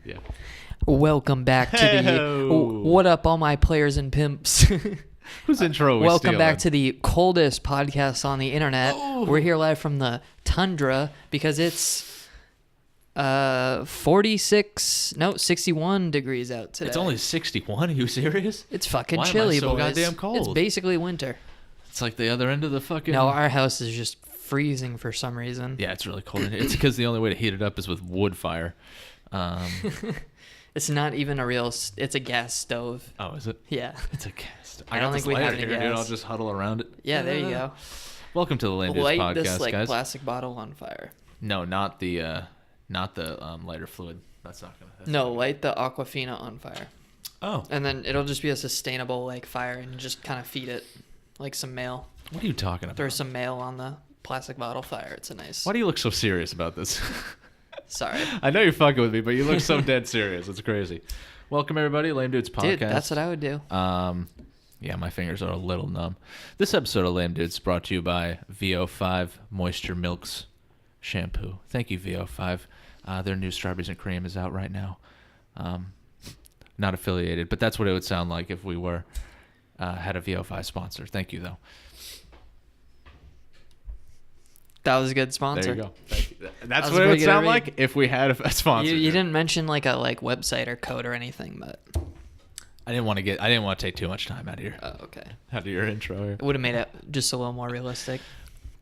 Yeah. Welcome back to the what up, all my players and pimps. Whose intro? Welcome back to the coldest podcast on the internet. Oh. We're here live from the tundra because it's 61 degrees out today. It's only 61. Are you serious? It's fucking Why am I chilly, so boys. goddamn cold? It's basically winter. It's like the other end of the fucking. No, our house is just freezing for some reason. Yeah, it's really cold in here. It's because the only way to heat it up is with wood fire. It's not even a real. It's a gas stove. Oh, is it? Yeah. It's a gas. I don't think we have any here, gas. dude. I'll just huddle around it. Yeah, there you go. Welcome to the Lame Dudes Light podcast, this guys. plastic bottle on fire. No, not the lighter fluid. That's not gonna. No, light the Aquafina on fire. Oh. And then it'll just be a sustainable fire, and just kind of feed it like some mail. What are you talking about? Throw some mail on the plastic bottle fire. It's a nice. Why do you look so serious about this? Sorry. I know you're fucking with me, but you look so dead serious. It's crazy. Welcome everybody, Lame Dudes podcast. Dude, that's what I would do. Yeah, my fingers are a little numb. This episode of Lame Dudes is brought to you by VO5 Moisture Milks Shampoo. Thank you, VO5. Their new Strawberries and Cream is out right now. Not affiliated, but that's what it would sound like if we were had a VO5 sponsor. Thank you, though. That was a good sponsor. There you go. Thank you. That's That was what it would pretty good sound to read. like if we had a sponsor. You didn't mention a website or code or anything, but I didn't want to take too much time out of your intro here. It would have made it just a little more realistic.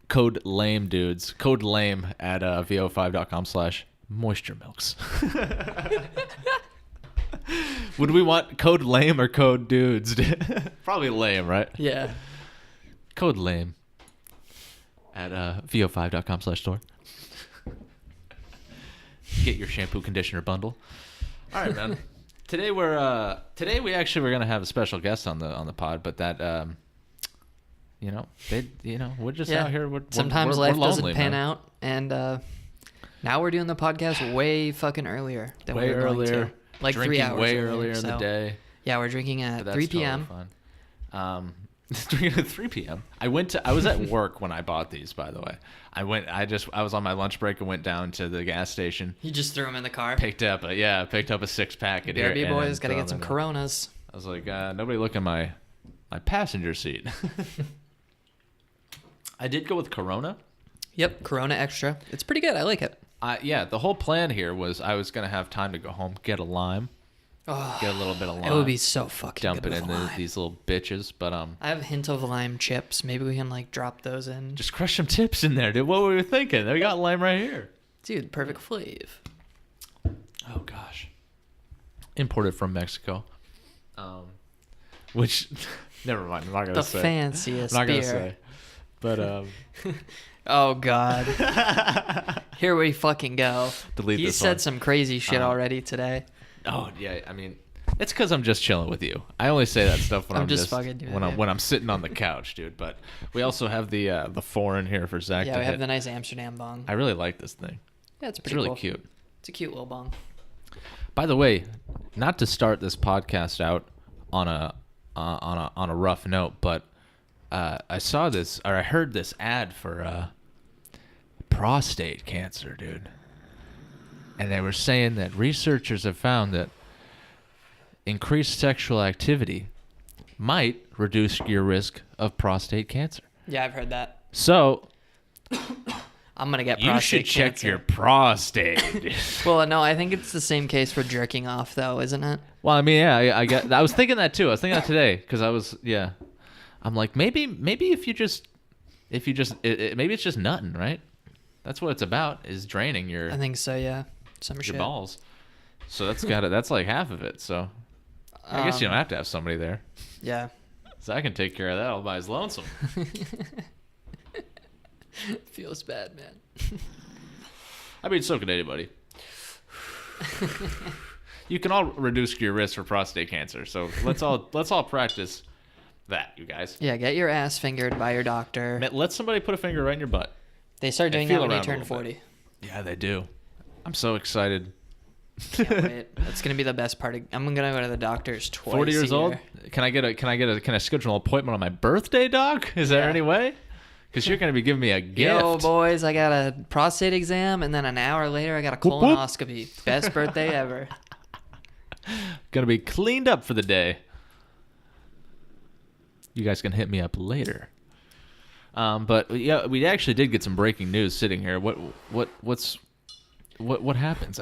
Code LAME dudes. Code LAME at vo5.com/moisture milks. Would we want code LAME or code dudes? Probably lame, right? Yeah. Code LAME at vo5.com/store. Get your shampoo conditioner bundle. All right, man. Today we actually were gonna have a special guest on the pod, but that we're just out here. Sometimes we're life lonely, doesn't pan man. out, and now we're doing the podcast way fucking earlier than we Way were going earlier, to. Like drinking 3 hours way earlier earlier in the day. Yeah, we're drinking at But 3 that's p.m. Totally fun. Drinking at 3 p.m. I was at work when I bought these, by the way. I was on my lunch break and went down to the gas station. You just threw them in the car. Picked up a 6-pack. BRB boys, gotta get some Coronas. I was like, nobody look in my passenger seat. I did go with Corona. Yep, Corona Extra. It's pretty good. I like it. Yeah, the whole plan here was I was gonna have time to go home, get a lime, get a little bit of lime. It would be so fucking dump good it in these little bitches, but I have a hint of lime chips. Maybe we can drop those in. just crush some tips in there, dude. What were we thinking? We got lime right here. Dude, perfect flavor. Oh gosh, imported from Mexico. Which, never mind. I'm not gonna say. The fanciest I'm not gonna beer. say. But Oh God. Here we fucking go. Delete You this said one. some crazy shit already today. Oh yeah, I mean, it's because I'm just chilling with you. I only say that stuff when I'm just fucking doing when it. I'm sitting on the couch, dude. But we also have the foreign here for Zach. Yeah, to we have hit. the nice Amsterdam bong. I really like this thing. Yeah, it's It's pretty really cool. cute. It's a cute little bong. By the way, not to start this podcast out on a rough note, but I saw this or I heard this ad for prostate cancer, dude. And they were saying that researchers have found that increased sexual activity might reduce your risk of prostate cancer. Yeah, I've heard that. So I'm gonna get you prostate should check cancer. your prostate. Well, no, I think it's the same case for jerking off, though, isn't it? Well, I mean, yeah, I was thinking that too. I was thinking that today because I'm like maybe if you just maybe it's just nutting, right? That's what it's about, is draining your I think so. Yeah, your balls. So that's like half of it. So I guess you don't have to have somebody there. Yeah. So I can take care of that all by his lonesome. Feels bad, man. I mean, so can anybody. You can all reduce your risk for prostate cancer. So let's all practice that, you guys. Yeah, get your ass fingered by your doctor. Let somebody put a finger right in your butt. They start doing feel that when you around a turn little 40. Yeah, they do. I'm so excited. Can't wait. That's gonna be the best part. I'm gonna go to the doctor's twice. 40 years a old? year. Can I schedule an appointment on my birthday, doc? Is there any way? Because you're going to be giving me a gift. Yo, boys, I got a prostate exam, and then an hour later, I got a colonoscopy. Best birthday ever. Going to be cleaned up for the day. You guys can hit me up later. But yeah, we actually did get some breaking news sitting here. What happens?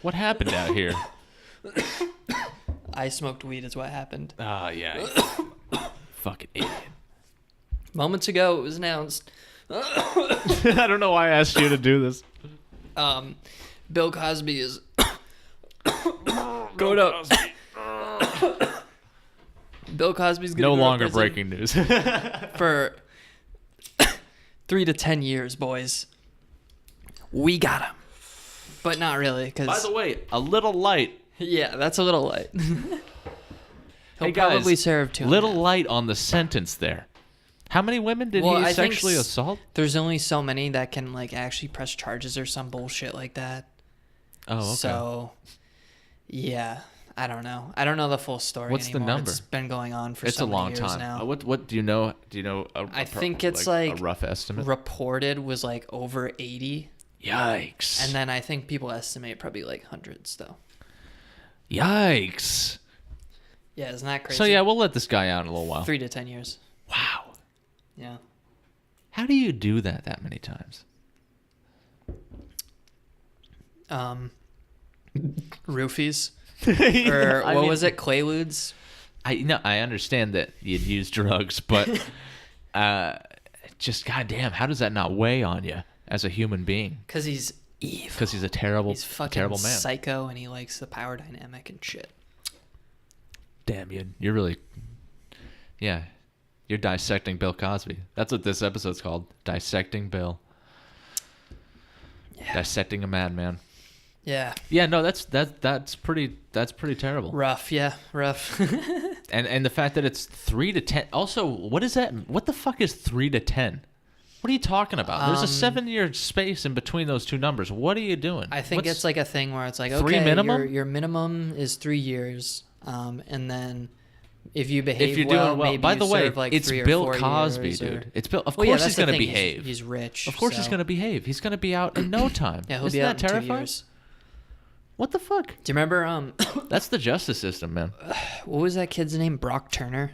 What happened out here? I smoked weed is what happened. Oh, yeah. Fucking idiot. Moments ago, it was announced. I don't know why I asked you to do this. Bill Cosby is going up. Bill Cosby's going to no go longer to prison breaking news. for 3 to 10 years, boys. We got him, but not really. Cause By the way, a little light. yeah, that's a little light. He'll Hey guys, probably serve 2.5. Little light on the sentence there. How many women did Well, he I think sexually assault? There's only so many that can like actually press charges or some bullshit like that. Oh, okay. So, yeah, I don't know. I don't know the full story. What's the anymore. number? It's been going on for It's so a long many years time. now. What do you know? Do you know? I think it's like a rough estimate. Reported was like over 80, Yikes! and then I think people estimate probably like hundreds though. Yikes! Yeah, isn't that crazy? So yeah, we'll let this guy out in a little while. 3 to 10 years. Wow. Yeah. How do you do that many times? Roofies. Yeah, Or I what mean, was it? Quaaludes? I understand that you'd use drugs, but just goddamn, how does that not weigh on you as a human being? Because he's evil. Because he's a terrible, He's fucking terrible man. psycho, and he likes the power dynamic and shit. Damn, you're really, yeah, you're dissecting Bill Cosby. That's what this episode's called, Dissecting Bill. Yeah. Dissecting a madman. Yeah. Yeah, no, that's pretty terrible. Rough. Yeah, rough. And the fact that it's 3 to 10. Also, what is that? What the fuck is 3 to 10? What are you talking about? There's a 7-year space in between those two numbers. What are you doing? I think it's like a thing where it's like, 3 okay, minimum? Your minimum is 3 years, and then if you behave if you're well, doing well. maybe By you the way, serve like it's 3 or Bill 4 Cosby, years, dude. It's Bill. Of Well, yeah, course that's he's the gonna thing. behave. He's rich. Of course he's so- gonna behave. He's gonna be out in no time. Yeah, he'll Isn't be out that in 2 terrifying? years. What the fuck? Do you remember That's the justice system, man. what was that kid's name? Brock Turner,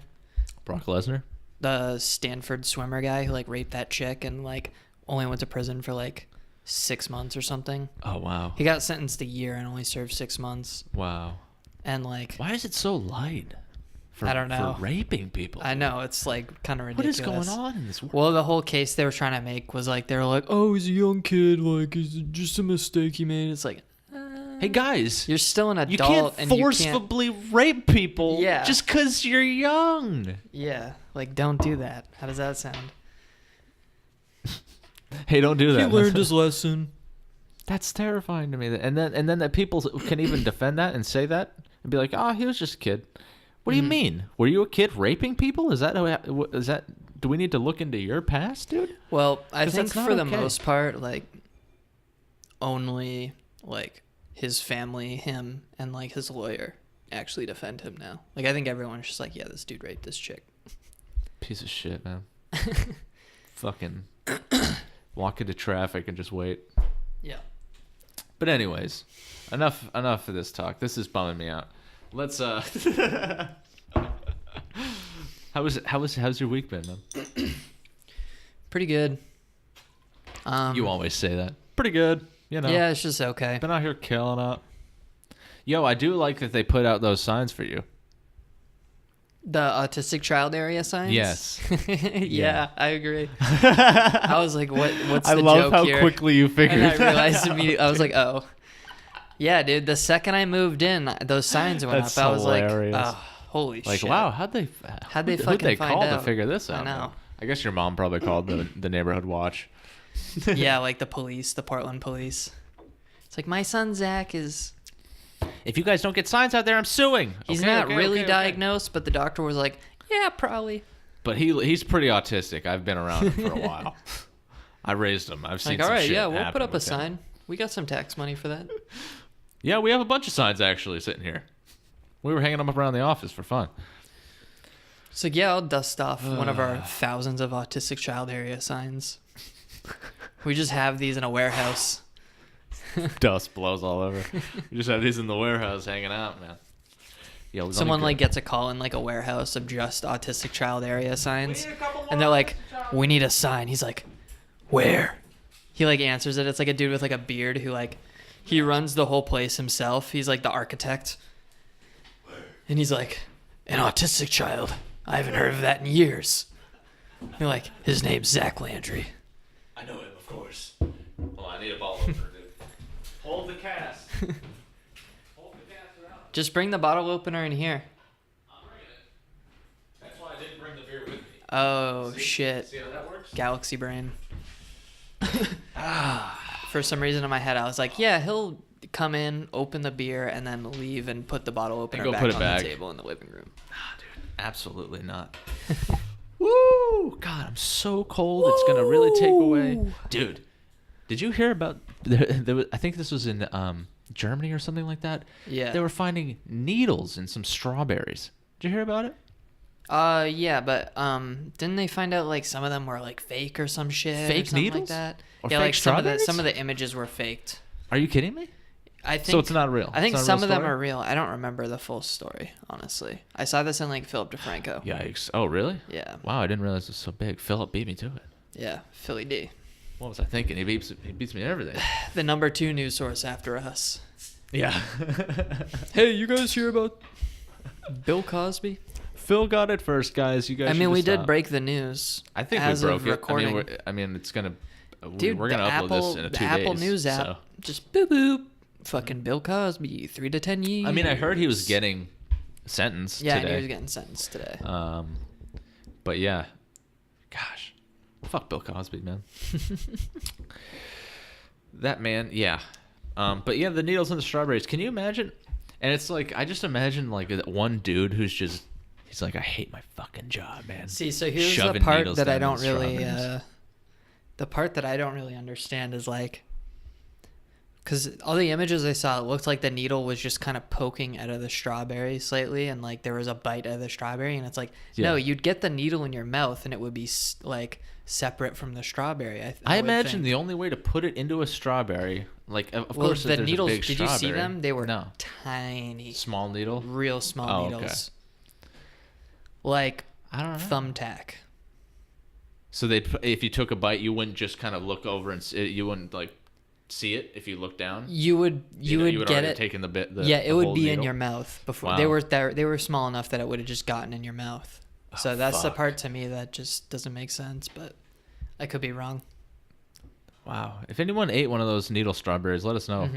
Brock Lesnar. the Stanford swimmer guy who like raped that chick and like only went to prison for like 6 months or something. Oh wow. He got sentenced a year and only served 6 months. Wow. And like, Why is it so light? I don't know. For raping people. I know it's like kind of What ridiculous. is going on in this world? Well, the whole case they were trying to make was like they were like, oh, he's a young kid, like it's just a mistake he made. It's like, Hey guys, you're still an adult, you can't and forcibly rape people Yeah. just because you're young. yeah, like don't do that. How does that sound? Hey, don't do that. He learned his lesson. That's terrifying to me. And then that people can even defend that and say that and be like, "Oh, he was just a kid." What do you mean? Were you a kid raping people? Is that do we need to look into your past, dude? Well, I 'Cause think that's not for the okay. most part, like only like his family, him, and like his lawyer actually defend him now. Like I think everyone's just like, yeah, this dude raped this chick. Piece of shit, man. Fucking walk into traffic and just wait. Yeah. But anyways, enough of this talk. This is bumming me out. Let's how's your week been, man? Pretty good. You always say that. Pretty good, you know. Yeah, it's just okay. Been out here killing it. Yo, I do like that they put out those signs for you. The autistic child area signs? Yes. Yeah, I agree. I was like, what's I the love joke how here? quickly you figured And I it realized out. immediately, I was like, oh. Yeah, dude, the second I moved in, those signs went That's up. I was hilarious. like, oh, holy Like, shit. wow, how'd they fucking find find to out? figure this I out? know. man? I guess your mom probably called the neighborhood watch. Yeah, like the police, the Portland police. It's like, my son Zach is... If you guys don't get signs out there, I'm suing. He's Okay, not okay, really okay. diagnosed, but the doctor was like, yeah, probably. But he's pretty autistic. I've been around him for a while. I raised him. I've seen Like, all some right, shit yeah, we'll happen put up a with him. sign. We got some tax money for that. Yeah, we have a bunch of signs actually sitting here. We were hanging them up around the office for fun. It's like, yeah, I'll dust off one of our thousands of autistic child area signs. We just have these in a warehouse. Dust blows all over. We just have these in the warehouse hanging out, man. Yo, Someone like gets a call in like a warehouse of just autistic child area signs, and they're like, "We need a sign." He's like, "Where?" He like answers it. It's like a dude with like a beard who like he runs the whole place himself. He's like the architect, and he's like, "An autistic child. I haven't heard of that in years." You're like, "His name's Zach Landry." I know him, of course. Well, I need a bottle opener, dude. Hold the cast. Hold the cast around. Just bring the bottle opener in here. I'm bringing it. That's why I didn't bring the beer with me. Oh, See? shit. See how that works? Galaxy brain. For some reason in my head, I was like, yeah, he'll come in, open the beer, and then leave and put the bottle opener back on the table in the living room. Nah, dude. Absolutely not. Woo! God, I'm so cold. It's going to really take away. Dude, did you hear about... I think this was in Germany or something like that. Yeah. They were finding needles in some strawberries. Did you hear about it? Yeah, but didn't they find out like some of them were like fake or some shit? Fake or something needles? like that? Or yeah, fake like strawberries? some of the images were faked. Are you kidding me? I think so it's not real. I think It's not a some real of them story? are real. I don't remember the full story, honestly. I saw this in like Philip DeFranco. Yikes. Oh, really? Yeah. Wow, I didn't realize it was so big. Philip beat me to it. Yeah, Philly D. What was I thinking? He beats me in everything. The number 2 news source after us. Yeah. Hey, you guys hear about Bill Cosby? Phil got it first, guys. You guys. I mean, should we just did stop. break the news. I think as we broke of it. recording. I mean, it's gonna. Dude, we're gonna the upload Apple, this in 2 the days. Apple News app, so. just boop boop. Fucking Bill Cosby, 3 to 10 years. I mean, I heard he was getting sentenced Yeah, today. I knew he was getting sentenced today. But yeah, gosh, fuck Bill Cosby, man. That man, yeah. But yeah, the needles and the strawberries. Can you imagine? And it's like I just imagine like one dude who's just he's like, I hate my fucking job, man. See, so here's Shoving the part needles that I down don't in really, strawberries. the part that I don't really understand is like, because all the images I saw, it looked like the needle was just kind of poking out of the strawberry slightly, and like there was a bite out of the strawberry, and it's like, no, Yeah. you'd get the needle in your mouth, and it would be like separate from the strawberry. I would imagine think. the only way to put it into a strawberry, like of Well, course, if the there's needles. a big Did you see strawberry- them? They were no tiny, small needle. real small Oh, okay. needles, like I don't know. thumbtack. So they, if you took a bite, you wouldn't just kind of look over and you wouldn't like see it if you look down. You would You would get already it. taken the bit. Yeah, it the would whole be in needle? your mouth before. Wow. They were small enough that it would have just gotten in your mouth. So Oh, that's the fuck. part to me that just doesn't make sense, but I could be wrong. Wow. If anyone ate one of those needle strawberries, let us know.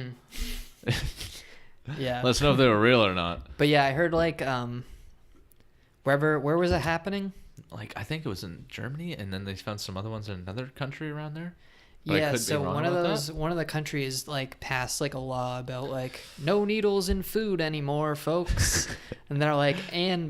Yeah. Let us know if they were real or not. But yeah, I heard like where was it happening? Like I think it was in Germany, and then they found some other ones in another country around there. But I Yeah, could be so wrong one of about those one of the countries like passed like a law about like no needles in food anymore, folks. And they're like,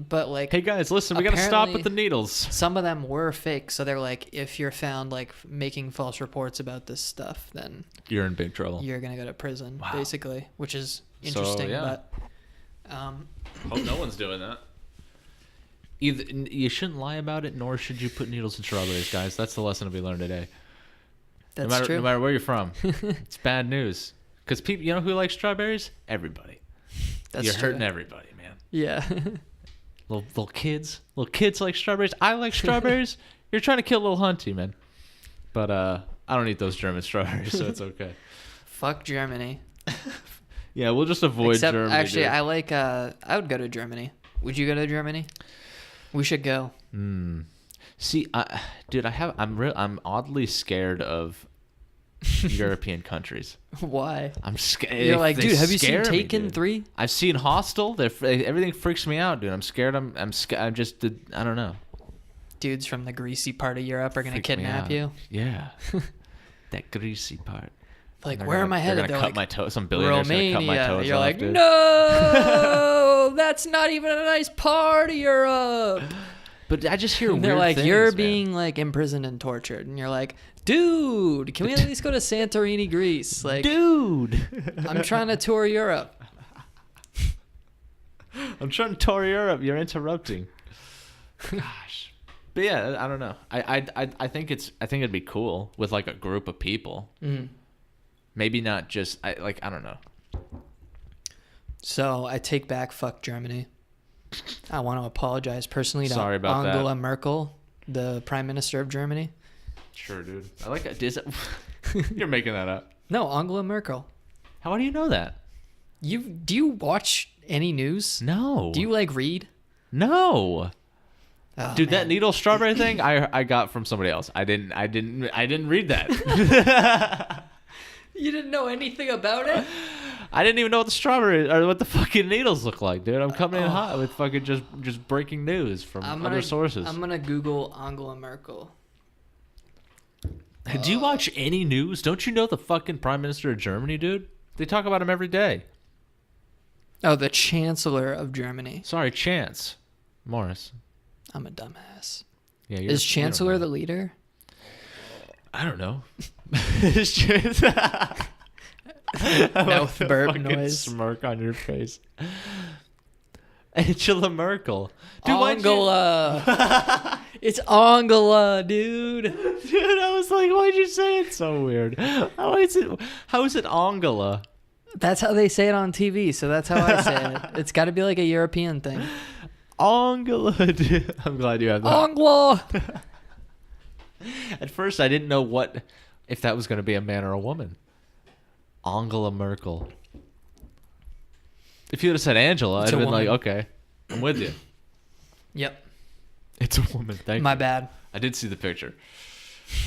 but like Hey guys, listen, we gotta stop with apparently- the needles. some of them were fake, so they're like, if you're found like making false reports about this stuff, then You're in big trouble. you're gonna go to prison, Wow. basically, which is So, interesting. yeah. But Hope no one's doing that. Either you shouldn't lie about it, nor should you put needles in strawberries, guys. That's the lesson we learned today. that's true. No matter where you're from, it's bad news. Because people, you know who likes strawberries? Everybody. That's You're true. hurting everybody, man. Yeah. Little kids like strawberries. I like strawberries. You're trying to kill little Hunty, man. But I don't eat those German strawberries, so it's okay. Fuck Germany. Yeah, we'll just avoid Except Germany. actually, dude. I like. I would go to Germany. Would you go to Germany? We should go. See, dude, I'm oddly scared of European countries. Why? I'm scared. You're like, dude, have you seen scare me, Taken dude. 3? I've seen Hostel. Everything freaks me out, dude. I'm scared. I'm just. I don't know. Dudes from the greasy part of Europe are gonna Freaks me kidnap out. you. Yeah. That greasy part. Like, They're where gonna- am I headed? They're They're gonna like, cut my toe. Some billionaire's gonna cut my Romania. toes You're off, like, dude. no, that's not even a nice part of Europe. But I just hear And weird they're like, things, you're man. being like imprisoned and tortured, and you're like, dude, can we at least go to Santorini, Greece? Like, dude. I'm trying to tour Europe. I'm trying to tour Europe. You're interrupting. Gosh. But yeah, I don't know. I think it'd be cool with like a group of people. Mm. Maybe not just I don't know. So I take back fuck Germany. I want to apologize personally to Sorry about Angela that. Merkel, the Prime Minister of Germany. Sure, dude. I like that. You're making that up. No, Angela Merkel. How do you know that? Do you watch any news? No. Do you like read? No. Oh, Dude, man. that needle strawberry thing I got from somebody else. I didn't read that. You didn't know anything about it? I didn't even know what the strawberry or what the fucking needles look like, dude. I'm coming in hot with fucking just breaking news from other sources. I'm gonna Google Angela Merkel. Do you watch any news? Don't you know the fucking Prime Minister of Germany, dude? They talk about him every day. Oh, the Chancellor of Germany. Sorry, Chance Morris. I'm a dumbass. Yeah, Is Chancellor the leader? I don't know. Mouth burp fucking noise. Smirk on your face. Angela Merkel. Dude, Angela. It's Angela, dude. Dude, I was like, why'd you say it so weird? How is it Angela? That's how they say it on TV, so that's how I say it. It's got to be like a European thing. Angela, dude. I'm glad you have that. Angela. At first, I didn't know if that was going to be a man or a woman. Angela Merkel. If you would have said Angela, I'd have been like, okay, I'm with you. Yep. It's a woman. Thank you. My bad. I did see the picture.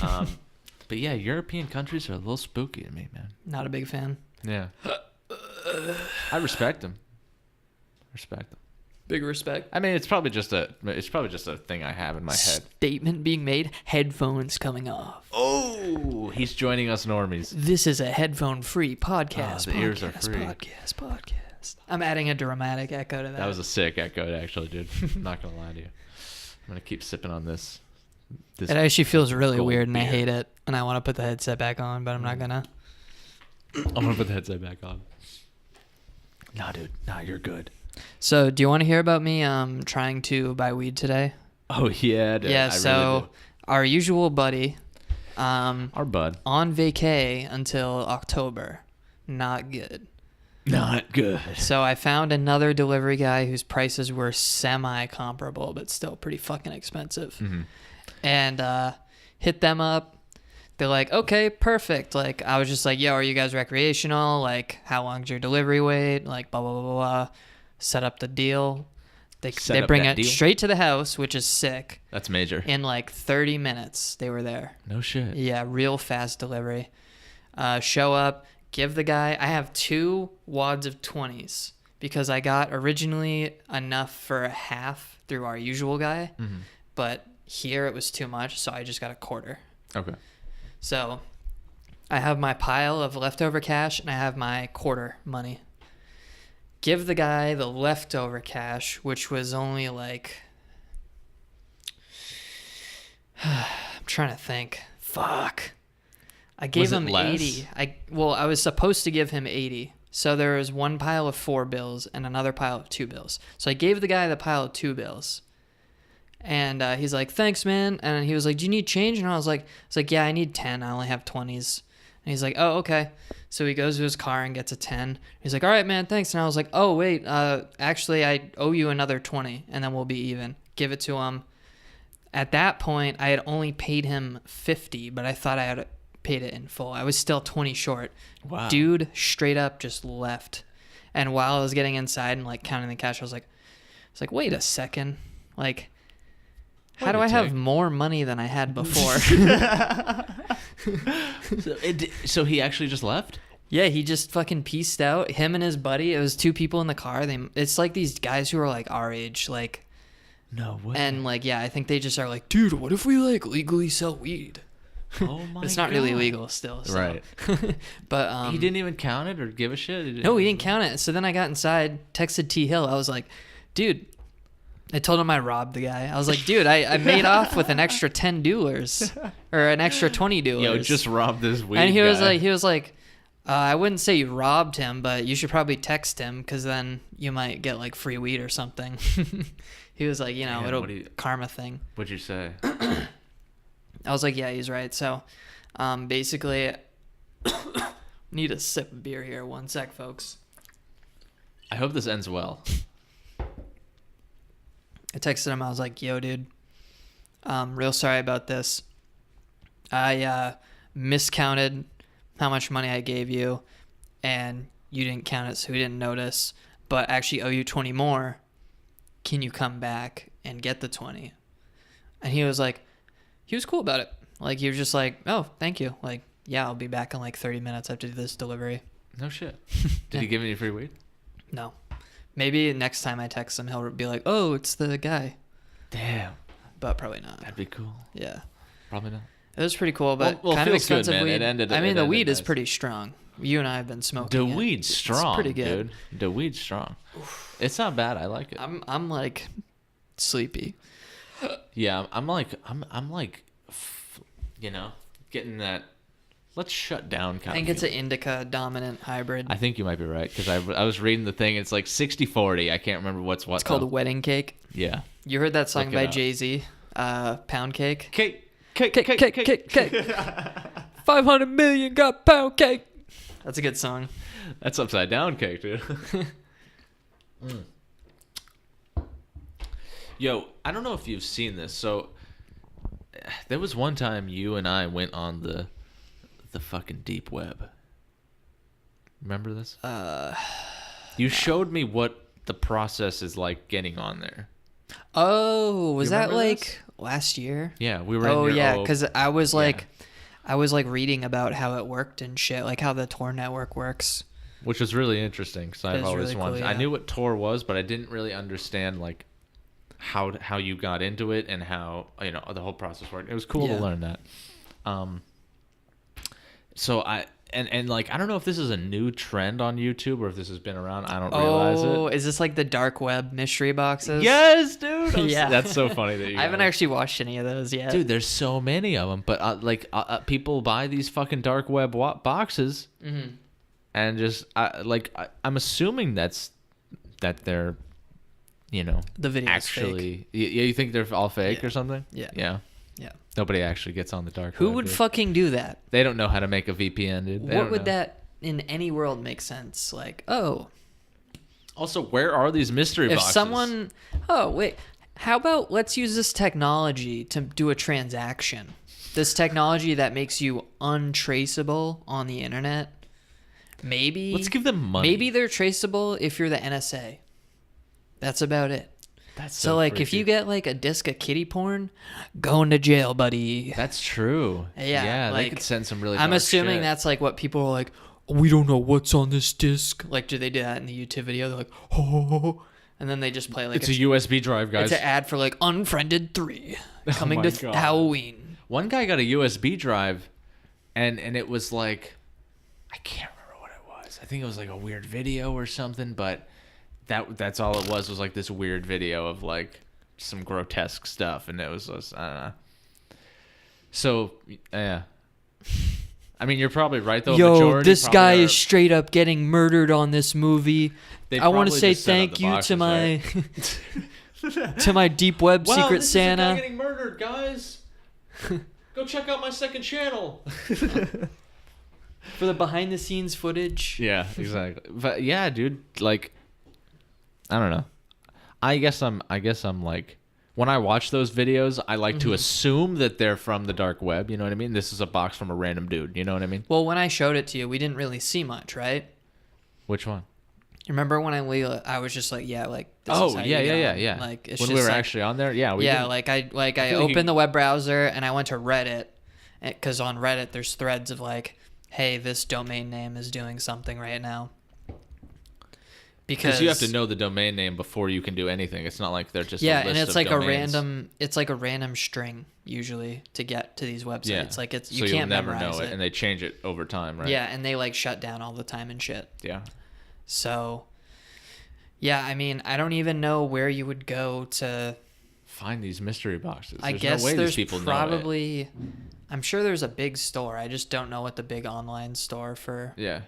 But yeah, European countries are a little spooky to me, man. Not a big fan. Yeah. I respect them. Big respect. I mean, it's probably just a thing I have in my head. Statement being made. Headphones coming off. Oh, he's joining us normies. This is a headphone-free podcast. The ears are free. Podcast. I'm adding a dramatic echo to that. That was a sick echo, actually, dude. I'm not gonna lie to you. I'm gonna keep sipping on this. It actually feels really gold weird, and I beer. hate it. And I want to put the headset back on, but I'm not gonna. I'm gonna put the headset back on. Nah, dude. Nah, you're good. So, do you want to hear about me trying to buy weed today? Oh yeah, dude. Yeah. I So, really do. our usual buddy, Our bud. on vacay until October. Not good. Not good. So I found another delivery guy whose prices were semi-comparable, but still pretty fucking expensive. Mm-hmm. And hit them up. They're like, okay, perfect. Like, I was just like, yo, are you guys recreational? Like, how long's your delivery wait? Like, blah, blah, blah, blah. Set up the deal. They bring it straight to the house, which is sick. That's major. In like 30 minutes, they were there. No shit. Yeah, real fast delivery. Show up, give the guy, I have 2 wads of 20s because I got originally enough for a half through our usual guy, but here it was too much, so I just got a quarter. Okay. So I have my pile of leftover cash and I have my quarter money. Give the guy the leftover cash, which was only like... I'm trying to think. Fuck. I gave him less? 80. I was supposed to give him 80. So there was one pile of 4 bills and another pile of 2 bills. So I gave the guy the pile of 2 bills. And he's like, thanks, man. And he was like, do you need change? And I was like, yeah, I need 10. I only have 20s. And he's like, oh, okay. So he goes to his car and gets a 10. He's like, all right, man, thanks. And I was like, oh, wait, actually, I owe you another 20, and then we'll be even. Give it to him. At that point, I had only paid him 50, but I thought I had paid it in full. I was still 20 short. Wow. Dude straight up just left. And while I was getting inside and like counting the cash, I was like, wait a second. Like, how do I have more money than I had before? So he actually just left? Yeah, he just fucking pieced out. Him and his buddy. It was 2 people in the car. It's like these guys who are like our age, like. No way. And like, yeah, I think they just are like, dude, what if we like legally sell weed? Oh my god. It's not really legal still. So. Right. But he didn't even count it or give a shit? No, he didn't count it. So then I got inside, texted T Hill. I was like, dude. I told him I robbed the guy. I was like, dude, I made off with an extra 10 doolars or an extra 20 doolars. Yo, just robbed this weed And he was guy. like, I wouldn't say you robbed him, but you should probably text him because then you might get like free weed or something. He was like, Man, it'll karma thing. What'd you say? I was like, yeah, he's right. So, basically, need a sip of beer here. 1 sec, folks. I hope this ends well. I texted him. I was like, yo, dude, real sorry about this. I miscounted how much money I gave you, and you didn't count it, so we didn't notice, but I actually owe you 20 more. Can you come back and get the 20? And he was cool about it. Like, he was just like, oh, thank you. Like, yeah, I'll be back in like 30 minutes after this delivery. No shit. Did he give me free weed? No. Maybe next time I text him, he'll be like, oh, it's the guy. Damn. But probably not. That'd be cool. Yeah. Probably not. It was pretty cool, but well, kind of expensive good, weed. The weed nice. is pretty strong. You and I have been smoking. The weed's strong, it's pretty good. Dude. The weed's strong. It's not bad. I like it. I'm like sleepy. Yeah, I'm like, getting that. Let's shut down. I think it's an indica dominant hybrid. I think you might be right because I was reading the thing. It's like 60-40. I can't remember what's what. It's called a wedding cake. Yeah. You heard that song by Jay-Z, Pound Cake? Cake. 500 million got pound cake. That's a good song. That's upside down cake, dude. Yo, I don't know if you've seen this. So there was one time you and I went on the fucking deep web. Remember this? You showed me what the process is like getting on there. Oh, was that like this? last year? Yeah, we were. Oh yeah, because I was like reading about how it worked and shit, like how the Tor network works. Which was really interesting because I've always really wanted. cool, yeah. I knew what Tor was, but I didn't really understand like how you got into it and how the whole process worked. It was cool to learn that. So I like I don't know if this is a new trend on YouTube or if this has been around. I don't realize it. Oh, is this like the dark web mystery boxes? Yes, dude. Yeah, that's so funny that you. I haven't actually watched any of those yet. Dude, there's so many of them, but people buy these fucking dark web boxes, and just I'm assuming that they're, the video actually. You think they're all fake or something? Yeah. Yeah. Yeah. Nobody actually gets on the dark web. Who would fucking do that? They don't know how to make a VPN, dude. What would that in any world make sense? Like, oh. Also, where are these mystery boxes? If someone, oh wait, how about let's use this technology to do a transaction? This technology that makes you untraceable on the internet. Maybe. Let's give them money. Maybe they're traceable if you're the NSA. That's about it. That's so like freaky. if you get like a disc of kitty porn, going to jail, buddy. That's true. Yeah, they could send some really. I'm dark assuming shit. that's like what people are like. Oh, we don't know what's on this disc. Like, do they do that in the YouTube video? They're like, oh, and then they just play like it's a USB drive, guys. It's an ad for like Unfriended 3 coming to God. Halloween. One guy got a USB drive, and it was like, I can't remember what it was. I think it was like a weird video or something, but. That's all it was like this weird video of like some grotesque stuff, and it was just, I don't know. So yeah, I mean you're probably right though. Yo, this guy is straight up getting murdered on this movie. I want to say thank you to my to my deep web secret Santa. Is a guy getting murdered, guys. Go check out my second channel. For the behind the scenes footage. Yeah, exactly. But yeah, dude, like. I don't know. I guess I'm like when I watch those videos, I like to assume that they're from the dark web. You know what I mean? This is a box from a random dude. You know what I mean? Well, when I showed it to you, we didn't really see much, right? Which one? You remember when I was just like, yeah, like. This oh is how yeah. Like it's when just we were like, actually on there, yeah. I opened the web browser and I went to Reddit, because on Reddit there's threads of like, hey, this domain name is doing something right now. Because you have to know the domain name before you can do anything. It's not like they're just and it's like domains. a random string usually to get to these websites. Yeah. Like you so can't you'll never memorize know it, and they change it over time, right? Yeah, and they like shut down all the time and shit. Yeah. So, yeah, I mean, I don't even know where you would go to find these mystery boxes? I There's guess no way there's these people probably. know I'm sure there's a big store. I just don't know what the big online store for it. Yeah.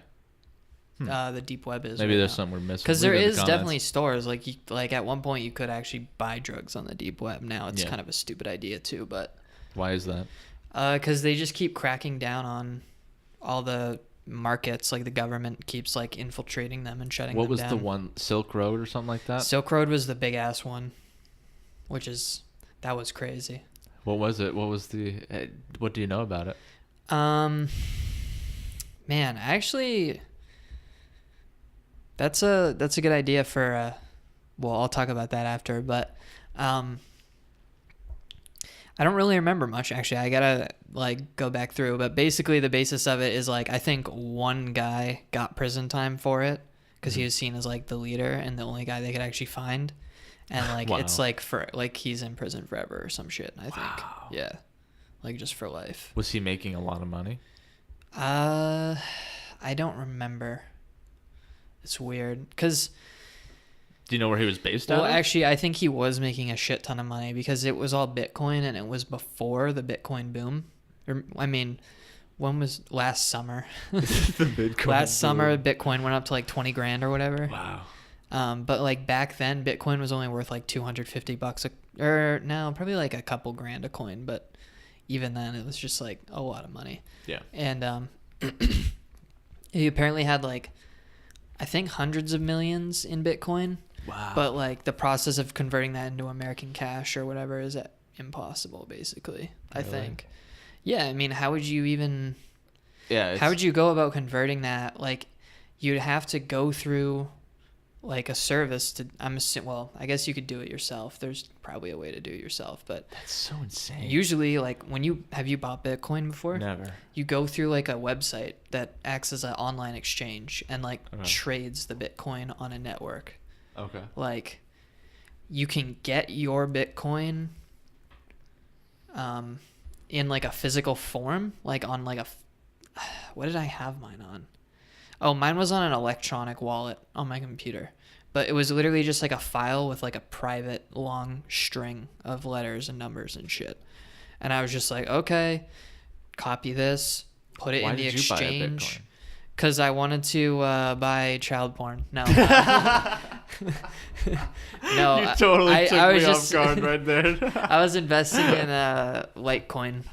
the deep web is. Maybe right there's now. something we're missing. Because there Leave it in the is comments. definitely stores like at one point you could actually buy drugs on the deep web. Now it's Yeah. kind of a stupid idea too, but Why is that? because they just keep cracking down on all the markets. Like the government keeps like infiltrating them and shutting What them was down. the one, Silk Road or something like that? Silk Road was the big ass one, that was crazy. What was it? What was the? What do you know about it? Man, actually, that's a good idea for. Well, I'll talk about that after, but I don't really remember much actually. I gotta like go back through, but basically the basis of it is like I think one guy got prison time for it because he was seen as like the leader and the only guy they could actually find, and like Wow. it's like for like he's in prison forever or some shit. I think, Wow. yeah, like just for life. Was he making a lot of money? I don't remember. It's weird because. Do you know where he was based out Well, of? actually, I think he was making a shit ton of money because it was all Bitcoin and it was before the Bitcoin boom. Or, I mean, when was last summer? The Bitcoin Last summer, boom. Bitcoin went up to like 20 grand or whatever. Wow. But like back then, Bitcoin was only worth like $250 or no, probably like a couple grand a coin. But even then, it was just like a lot of money. Yeah. And he apparently had like, I think hundreds of millions in Bitcoin. Wow. But like the process of converting that into American cash or whatever is impossible, basically. I Really? think. Yeah, I mean, how would you even? Yeah. How would you go about converting that? Like, you'd have to go through, like a service to. Well, I guess you could do it yourself. There's probably a way to do it yourself, but That's so insane. usually, like when have you bought Bitcoin before? Never. You go through like a website that acts as an online exchange and like Okay. trades the Bitcoin on a network. Okay. Like you can get your Bitcoin in like a physical form, like on like what did I have mine on? Oh, mine was on an electronic wallet on my computer, but it was literally just like a file with like a private long string of letters and numbers and shit. And I was just like, okay, copy this, put it Why in the did you buy a exchange. Bitcoin? Because I wanted to buy child porn. No. No. You totally I took was me just, off guard right there. I was investing in Litecoin.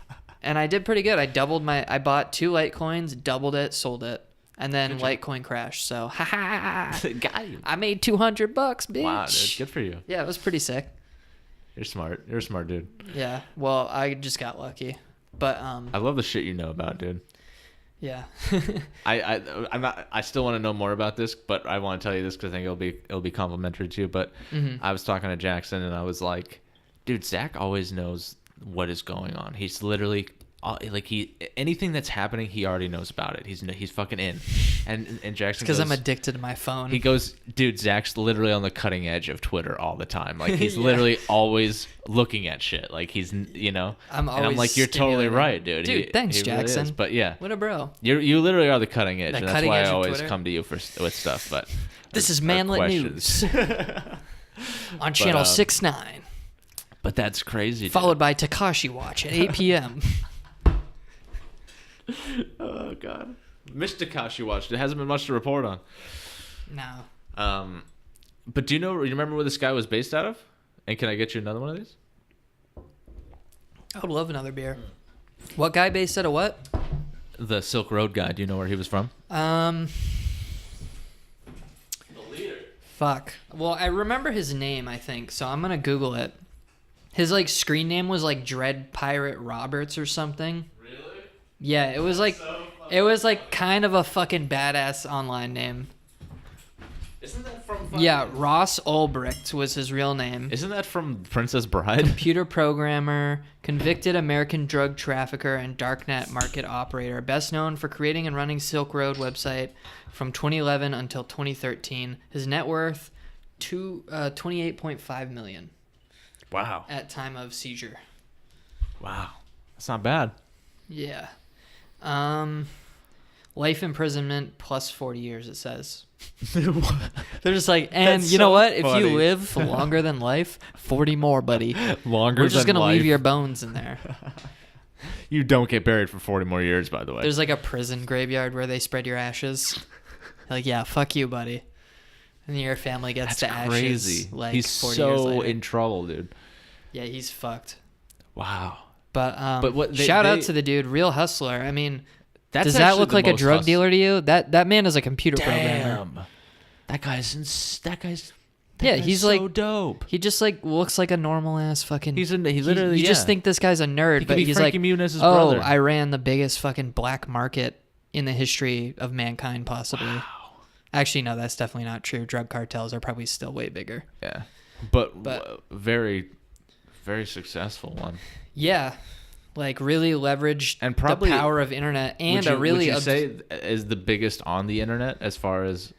And I did pretty good. I bought 2 Litecoins, doubled it, sold it. And then Good job. Litecoin crashed. So, ha. Got you. I made $200, bitch. Wow, dude. Good for you. Yeah, it was pretty sick. You're smart. You're a smart dude. Yeah. Well, I just got lucky. But, I love the shit you know about, dude. yeah. I'm not. I still want to know more about this, but I want to tell you this because I think it'll be complimentary to you. But I was talking to Jackson, and I was like, "Dude, Zach always knows what is going on. He's literally like anything that's happening, he already knows about it. He's fucking in." And Jackson, Because I'm goes- addicted to my phone. He goes, "Dude, Zach's literally on the cutting edge of Twitter all the time. Like he's Yeah. literally always looking at shit. Like he's, you know." I'm and I'm always like, "You're totally stimulated. right, dude. Dude, thanks, he really Jackson. is. But yeah, What a bro. you literally are the cutting edge, The and that's cutting why edge I of always Twitter? come to you with stuff. But This is or Manlet questions. News on channel 69, But that's crazy. dude. followed by Takashi Watch at 8 p.m. Oh god, Mr. Kashi watched. It hasn't been much to report on. No. But do you remember where this guy was based out of? And can I get you another one of these? I would love another beer. What guy based out of what? The Silk Road guy. Do you know where he was from? The leader. Fuck. Well, I remember his name, I think, so I'm gonna Google it. His like screen name was like Dread Pirate Roberts or something. Really? Yeah, it was like kind of a fucking badass online name. Isn't that from? Yeah, Ross Ulbricht was his real name. Isn't that from Princess Bride? Computer programmer, convicted American drug trafficker, and darknet market operator. Best known for creating and running Silk Road website from 2011 until 2013. His net worth, 28.5 million Wow. at time of seizure. Wow. That's not bad. Yeah. Life imprisonment plus 40 years, it says. They're just like, and That's you know so what? If funny. you live for longer than life, 40 more, buddy. Longer We're just than going to life. leave your bones in there. You don't get buried for 40 more years, by the way. There's like a prison graveyard where they spread your ashes. Like, yeah, fuck you, buddy. And your family gets That's the crazy. ashes like He's 40 years so later. in trouble, dude. Yeah, he's fucked. Wow. But what shout out to the dude, real hustler. I mean, That's does that actually look the like a most drug hus- dealer to you? That man is a computer programmer. Damn. That guy's Yeah, he's so like dope. He just like looks like a normal ass fucking. He literally. You just think this guy's a nerd, he could but be he's Frankie like, Muniz's oh, brother. I ran the biggest fucking black market in the history of mankind, possibly. Wow. Actually, no, that's definitely not true. Drug cartels are probably still way bigger. Yeah, but very, very successful one. Yeah, like really leveraged And probably the power of internet and would you say is the biggest on the internet as far as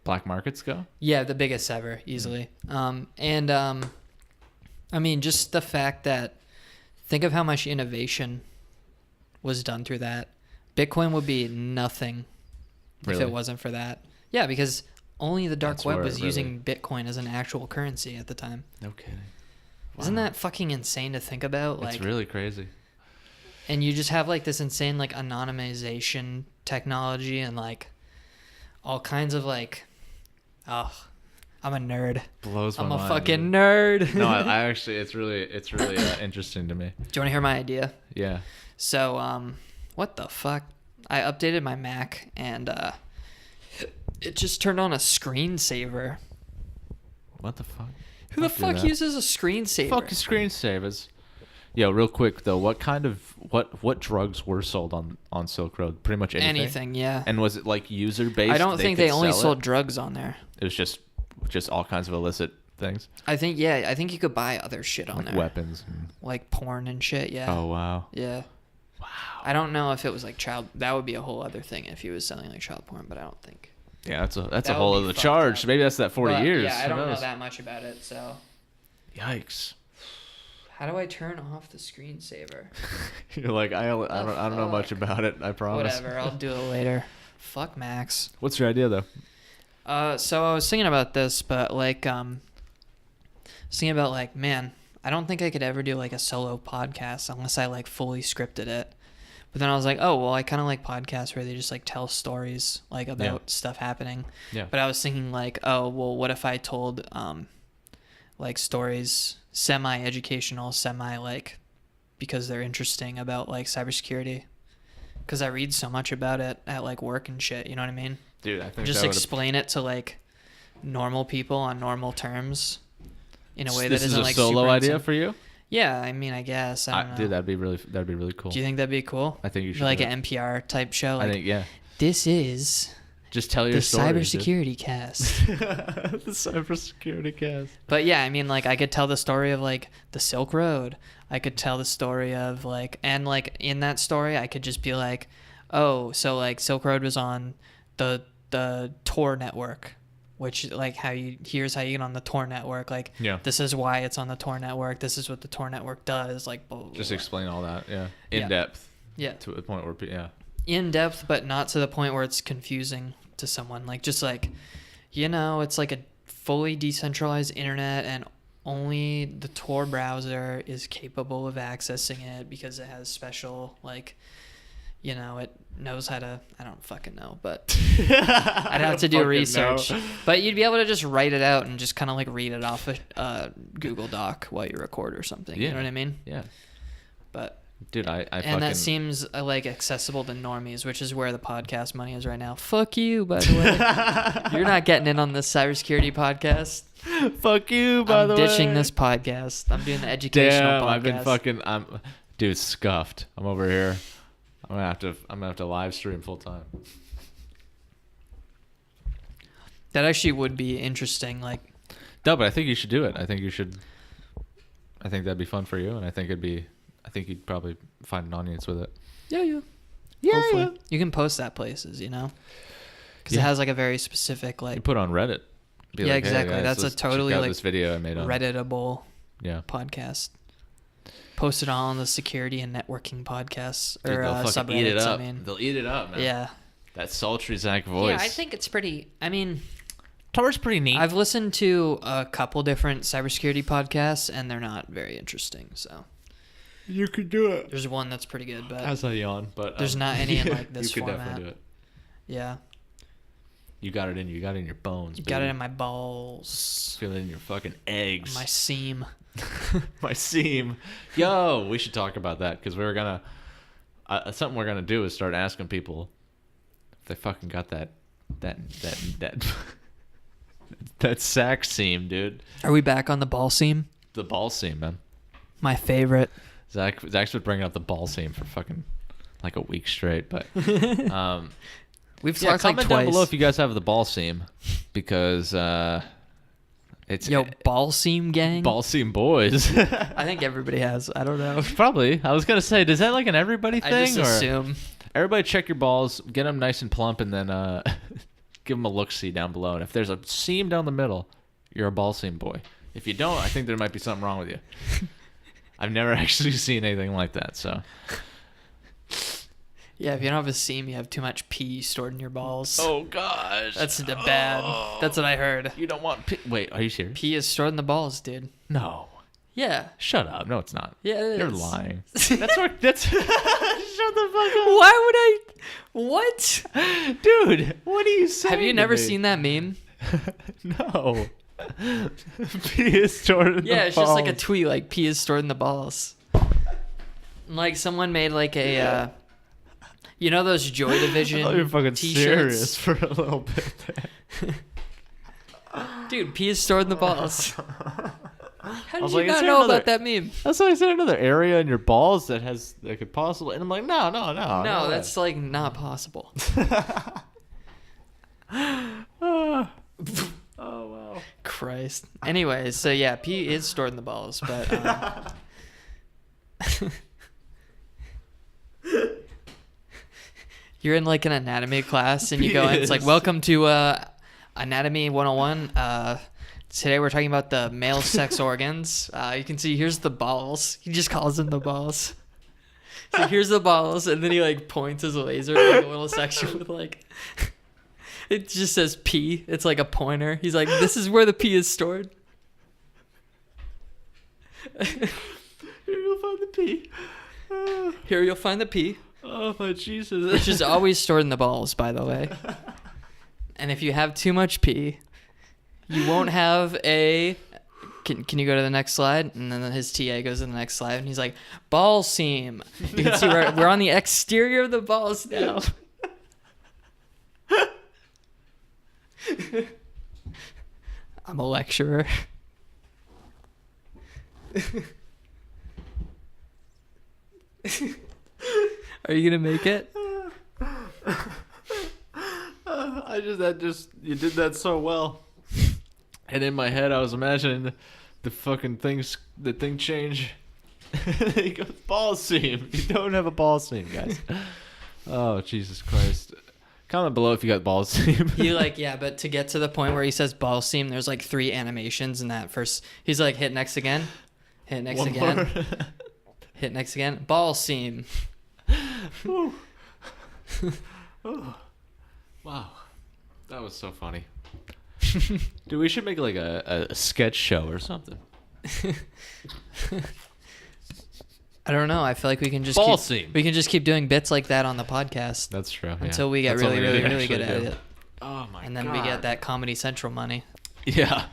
black markets go? Yeah, the biggest ever, easily. I mean, just the fact that think of how much innovation was done through that. Bitcoin would be nothing if it wasn't for that. Yeah, because only the dark web was using Bitcoin as an actual currency at the time. No kidding. Wow. Isn't that fucking insane to think about? It's really crazy. And you just have like this insane like anonymization technology and like all kinds of like, oh, I'm a nerd. Blows my I'm mind. a fucking nerd. No, I actually, it's really interesting to me. Do you want to hear my idea? Yeah. So, what the fuck? I updated my Mac and it just turned on a screensaver. What the fuck? Who the fuck uses a screensaver? Fucking screensavers. Yo, real quick though, what drugs were sold on Silk Road? Pretty much anything. Anything, yeah. And was it like user based? I don't think they only sold drugs on there. It was just all kinds of illicit things. I think you could buy other shit on Like there. weapons. Like porn and shit, yeah. Oh wow. Yeah. Wow. I don't know if it was like that would be a whole other thing if he was selling like child porn, but I don't think. Yeah, that's That a would whole be other fucked charge. up. Maybe that's that 40 But, years. Yeah, I Who don't know knows? that much about it, so. Yikes. How do I turn off the screensaver? You're like, I don't know much about it, I promise. Whatever, I'll do it later. Fuck Max. What's your idea though? So I was thinking about this, but like, thinking about like, man, I don't think I could ever do like a solo podcast unless I like fully scripted it. But then I was like, oh, well, I kind of like podcasts where they just like tell stories like about stuff happening. Yeah. But I was thinking like, oh, well, what if I told like stories, semi-educational, like because they're interesting about like cybersecurity. Because I read so much about it at like work and shit. You know what I mean? Dude, I think Just that would've- explain it to like normal people on normal terms in a way that This isn't is a like solo super idea insane. for you? Yeah, I mean, I guess. I don't know. Dude, that'd be really cool. Do you think that'd be cool? I think you should. Like do an NPR type show. Like, I think this is Just tell the your story. cybersecurity cast. The cybersecurity cast. But yeah, I mean, like I could tell the story of like the Silk Road. I could tell the story of like, and like in that story, I could just be like, oh, so like Silk Road was on the Tor network, which like here's how you get on the Tor network. Like, this is why it's on the Tor network. This is what the Tor network does. Like, blah, blah, blah. Just explain all that. Yeah. In depth. Yeah. To a point where, In depth, but not to the point where it's confusing to someone. Like, just like, it's like a fully decentralized internet and only the Tor browser is capable of accessing it because it has special, like, it knows how to, I don't fucking know, but I'd have to do research. But you'd be able to just write it out and just kind of like read it off a Google Doc while you record or something. Yeah. You know what I mean? Yeah. But dude, I and fucking... that seems like accessible to normies, which is where the podcast money is right now. Fuck you, by the way. You're not getting in on this cybersecurity podcast. Fuck you, by the way. I'm ditching this podcast. I'm doing the educational podcast. I've been fucking... Dude, scuffed. I'm over here. I'm gonna have to live stream full time. That actually would be interesting. Like, no, but I think you should do it. I think that'd be fun for you, and I think you'd probably find an audience with it. Yeah. Hopefully. You can post that places, because it has like a very specific like. You put on Reddit. Be yeah, like, hey, exactly. guys, That's a let's totally check out like this video I made on Redditable podcast. Post it on the security and networking podcasts Dude, or they'll fucking subreddits. eat it up. I mean, They'll eat it up, man. yeah. That sultry Zach voice. Yeah, I think it's pretty. I mean, Tor's pretty neat. I've listened to a couple different cybersecurity podcasts, and they're not very interesting. So you could do it. there's one that's pretty good, but That's a yawn, but there's not any in like this you could format. definitely do it. Yeah, You got it in. You got it in your bones. got it in my balls, Feel it in your fucking eggs. my seam. My seam. Yo, we should talk about that because we were gonna. Something we're gonna do is start asking people if they fucking got that that sack seam, dude. Are we back on the ball seam? The ball seam, man. My favorite. Zach's been bringing up the ball seam for fucking like a week straight, but We've yeah, talked like comment twice. down below if you guys have the ball seam because it's ball seam gang. ball seam boys. I think everybody has. I don't know. Probably. I was gonna say, is that like an everybody thing? I just or assume. everybody check your balls, get them nice and plump, and then give them a look-see down below. And if there's a seam down the middle, you're a ball seam boy. If you don't, I think there might be something wrong with you. I've never actually seen anything like that, so. Yeah, if you don't have a seam, you have too much pee stored in your balls. Oh, gosh. That's bad. That's what I heard. You don't want pee. Wait, are you serious? Pee is stored in the balls, dude. No. Yeah. Shut up. No, it's not. Yeah, it You're is. lying. That's Shut the fuck up. Why would I? What? Dude, what are you saying? Have you to never me? seen that meme? No. Pee is stored in the Yeah, it's just like a balls. tweet, like pee is stored in the balls. Like someone made like a, you know those Joy Division I thought you were fucking t-shirts? serious for a little bit there. Dude, pee is stored in the balls. How did was you like, is not there know another- about that meme? That's why I said another area in your balls that could possibly. And I'm like, no. No, that's like not possible. Oh wow. Christ. Anyways, so yeah, pee is stored in the balls, but you're in like an anatomy class and you go in, it's like, Yes. welcome to Anatomy 101. Today we're talking about the male sex organs. You can see here's the balls. He just calls them the balls. So here's the balls, and then he like points his laser at like a little section with like it just says pee. It's like a pointer. He's like, this is where the pee is stored. Here you'll find the pee. Here you'll find the pee, Oh my Jesus. which is always stored in the balls, by the way. And if you have too much pee, you won't have a. Can you go to the next slide? And then his TA goes to the next slide, and he's like, ball seam. You can see we're on the exterior of the balls now. I'm a lecturer. Are you gonna make it? You did that so well. And in my head, I was imagining the fucking thing change. He goes, ball seam. You don't have a ball seam, guys. Oh, Jesus Christ. Comment below if you got ball seam. You like, yeah, but to get to the point where he says ball seam, there's like 3 animations in that first. He's like, hit next again, hit next One again, more. hit next again, ball seam. Ooh. Oh. Wow. That was so funny. Dude, we should make like a sketch show or something. I don't know. I feel like we can just Ball keep, seam. we can just keep doing bits like that on the podcast That's true. until yeah. we get That's what really, we really, actually really good at do. it, Oh my god. and then we get that Comedy Central money. Yeah.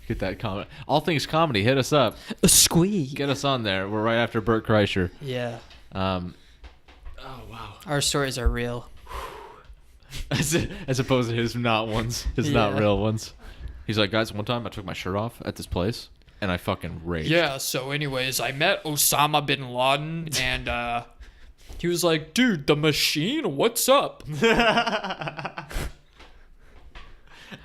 Get that comment. All things comedy, hit us up. A squeak. Get us on there. We're right after Bert Kreischer. Yeah. Oh wow. Our stories are real. As opposed to his not ones, his not Yeah. real ones. He's like, guys, one time I took my shirt off at this place and I fucking raged. Yeah, so anyways, I met Osama bin Laden, and he was like, dude, the machine, what's up?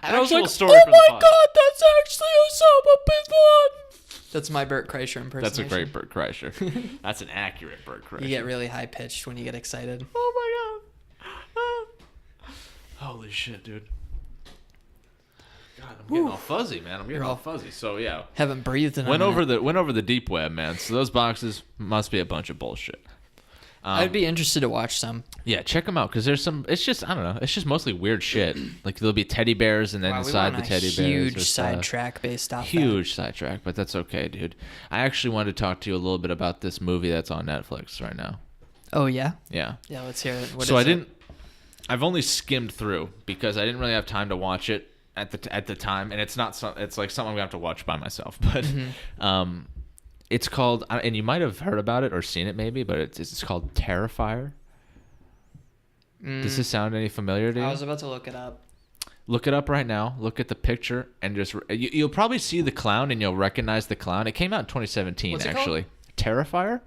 And I was Actual like, story oh for the my pod. god, that's actually Osama bin Laden. That's my Bert Kreischer impersonation. That's a great Bert Kreischer. That's an accurate Bert Kreischer. You get really high-pitched when you get excited. Oh my god. Holy shit, dude. God, I'm getting all fuzzy, man. I'm getting all fuzzy. So yeah. Haven't breathed in a Went minute. over the deep web, man. So those boxes must be a bunch of bullshit. I'd be interested to watch some. Yeah, check them out because there's some. It's just I don't know. It's just mostly weird shit. Like there'll be teddy bears, and then Wow, inside the teddy bears, huge there's, sidetrack based off huge sidetrack, but that's okay, dude. I actually wanted to talk to you a little bit about this movie that's on Netflix right now. Oh yeah. Yeah. Yeah, let's hear it. What So is I it? didn't. I've only skimmed through because I didn't really have time to watch it at the time, and it's not. It's like something I'm gonna have to watch by myself, but. It's called, and you might have heard about it or seen it maybe, but it's called Terrifier. Does this sound any familiar to you? I was about to look it up. Look it up right now. Look at the picture and just you'll probably see the clown and you'll recognize the clown. It came out in 2017 What's it actually. Terrifier.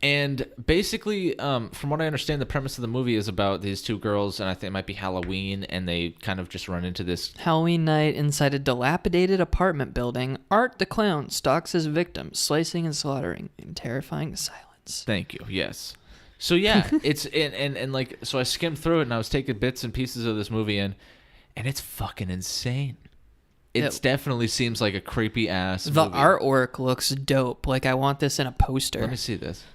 And basically, from what I understand, the premise of the movie is about these two girls, and I think it might be Halloween, and they kind of just run into this. Halloween night inside a dilapidated apartment building. Art the clown stalks his victims, slicing and slaughtering in terrifying silence. Thank you. Yes. So yeah, it's and like so I skimmed through it and I was taking bits and pieces of this movie in, and it's fucking insane. It definitely seems like a creepy ass. The movie. artwork looks dope. Like I want this in a poster. Let me see this.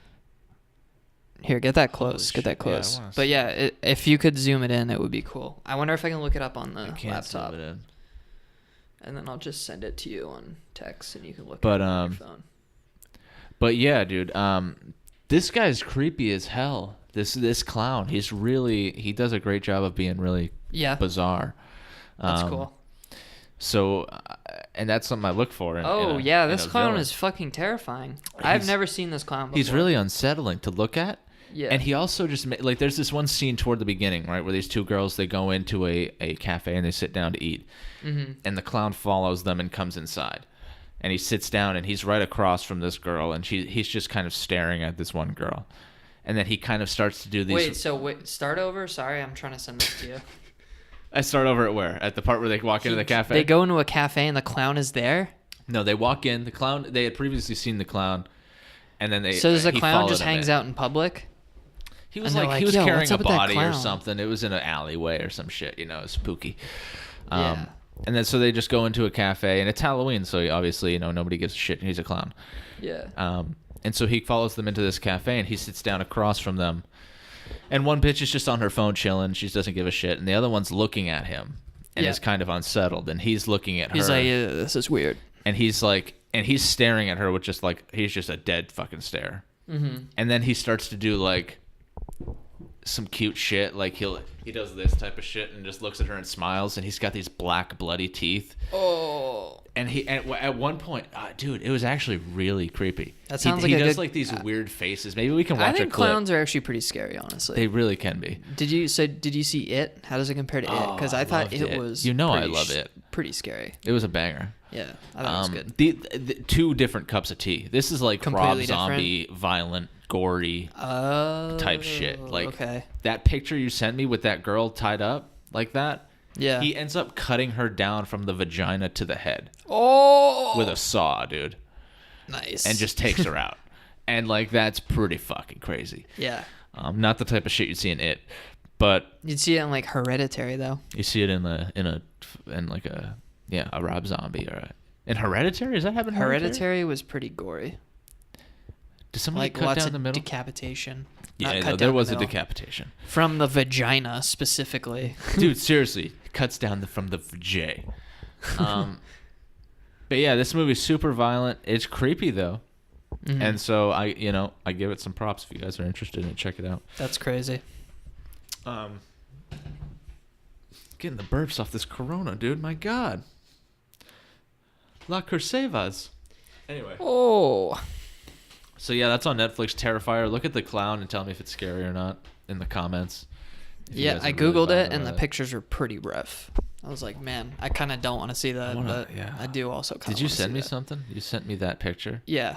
Here, get that close. Holy Get that shit. close. Yeah, But yeah, if you could zoom it in, it would be cool. I wonder if I can look it up on the Can't laptop, zoom it in. and then I'll just send it to you on text, and you can look But, at it on your phone. But yeah, dude, this guy's creepy as hell. This clown, he does a great job of being really bizarre. That's cool. So, and that's something I look for. This clown is fucking terrifying. I've never seen this clown before. He's really unsettling to look at. Yeah. And he also just like there's this one scene toward the beginning, right, where these two girls they go into a cafe and they sit down to eat, and the clown follows them and comes inside, and he sits down and he's right across from this girl, and he's just kind of staring at this one girl, and then he kind of starts to do these. Wait, start over. Sorry, I'm trying to send this to you. I start over at where? At the part where they walk into the cafe? They go into a cafe and the clown is there? No, they walk in. The clown. They had previously seen the clown, and then they. So does the he clown just followed them hangs in. out in public? He was And like, they're he was like, "Yo, carrying what's a up with that body or clown?" something. It was in an alleyway or some shit. You know, it was spooky. Yeah. And then so they just go into a cafe, and it's Halloween, so obviously nobody gives a shit. He's a clown. Yeah. And so he follows them into this cafe, and he sits down across from them. And one bitch is just on her phone chilling. She doesn't give a shit, and the other one's looking at him and is kind of unsettled. And he's looking at her. He's like, yeah, this is weird. And he's like, and he's staring at her with just like he's just a dead fucking stare. Mm-hmm. And then he starts to do like some cute shit, like he does this type of shit and just looks at her and smiles, and he's got these black bloody teeth. Oh. And at one point, dude, it was actually really creepy. That sounds like he a does good- like these weird faces. Maybe we can watch I a think clip. clowns are actually pretty scary, honestly. They really can be. Did you see It? How does it compare to It? Because I thought loved it It. was. I pretty love It. Pretty scary. It was a banger. Yeah, I thought it was good. The two different cups of tea. This is like Completely Rob Zombie, violent, gory type shit. Like okay. that picture you sent me with that girl tied up like that. Yeah. He ends up cutting her down from the vagina to the head Oh. with a saw, dude, Nice. and just takes her out. And like that's pretty fucking crazy. Yeah. Not the type of shit you'd see in It, but You'd see it in like Hereditary though. you see it in like a Rob Zombie or in Hereditary. Does that happen? In Hereditary was pretty gory. Did somebody Like cut lots down of the middle? decapitation. Yeah, Not no, cut there down was the a middle. decapitation. From the vagina specifically. Dude, seriously, cuts down from the J. But yeah, this movie's super violent. It's creepy though, and so I give it some props if you guys are interested in it. Check it out. That's crazy. Getting the burps off this Corona, dude. My God. La Cursevas. Anyway. Oh. So yeah, that's on Netflix. Terrifier. Look at the clown and tell me if it's scary or not in the comments. If you Yeah, guys I are really googled bothered it and by the it. pictures were pretty rough. I was like, man, I kind of don't want to see that, but I do also kind of. Did you send me something? You sent me that picture. Yeah,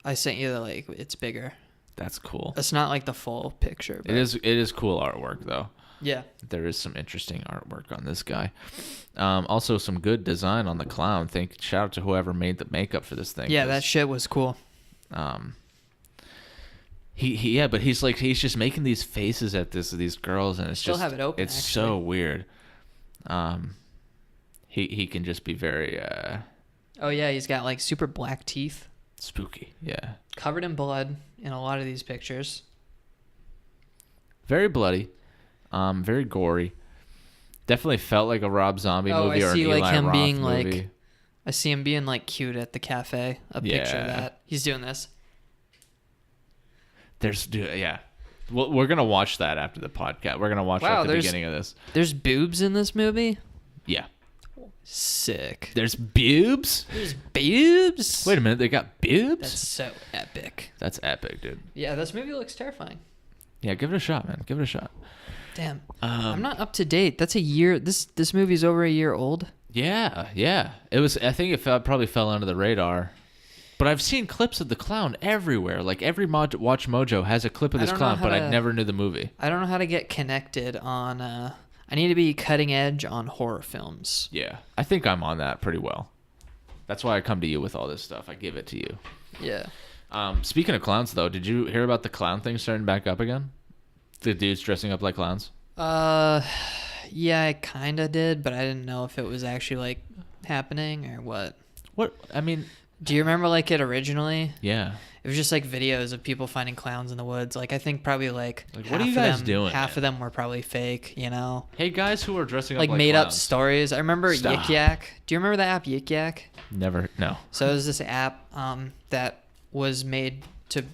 I sent you like it's bigger. That's cool. It's not like the full picture. But It is cool artwork though. Yeah. There is some interesting artwork on this guy. Also some good design on the clown. Shout out to whoever made the makeup for this thing. Yeah, that shit was cool. But he's just making these faces at these girls, and it's Still just have it open, it's actually. so weird. He can just be very Oh yeah, he's got like super black teeth. spooky. Yeah. covered in blood in a lot of these pictures. Very bloody, very gory. Definitely felt like a Rob Zombie movie or an Eli Roth movie. I see him being like cute at the cafe. A picture of that. He's doing this. We're gonna watch that after the podcast. We're gonna watch at the beginning of this. There's boobs in this movie. Yeah. Sick. There's boobs? There's boobs? Wait a minute, they got boobs? That's so epic. That's epic, dude. Yeah, this movie looks terrifying. Yeah, give it a shot, man. Give it a shot. Damn. I'm not up to date. That's a year. This movie's over a year old. Yeah. It was. I think it probably fell under the radar. But I've seen clips of the clown everywhere. Like every Watch Mojo has a clip of this clown, but I never knew the movie. I don't know how to get connected on... I need to be cutting edge on horror films. Yeah. I think I'm on that pretty well. That's why I come to you with all this stuff. I give it to you. Yeah. Speaking of clowns, though, did you hear about the clown thing starting back up again? The dudes dressing up like clowns? Yeah, I kind of did, but I didn't know if it was actually, like, happening or what. What? I mean... Do you remember, like, it originally? Yeah. It was just, like, videos of people finding clowns in the woods. Like, I think probably, like what are you guys doing? Half of them were probably fake, you know? Hey, guys who are dressing up like made clowns. Up stories. I remember Yik Yak. Do you remember the app Yik Yak? Never. No. So it was this app that was made to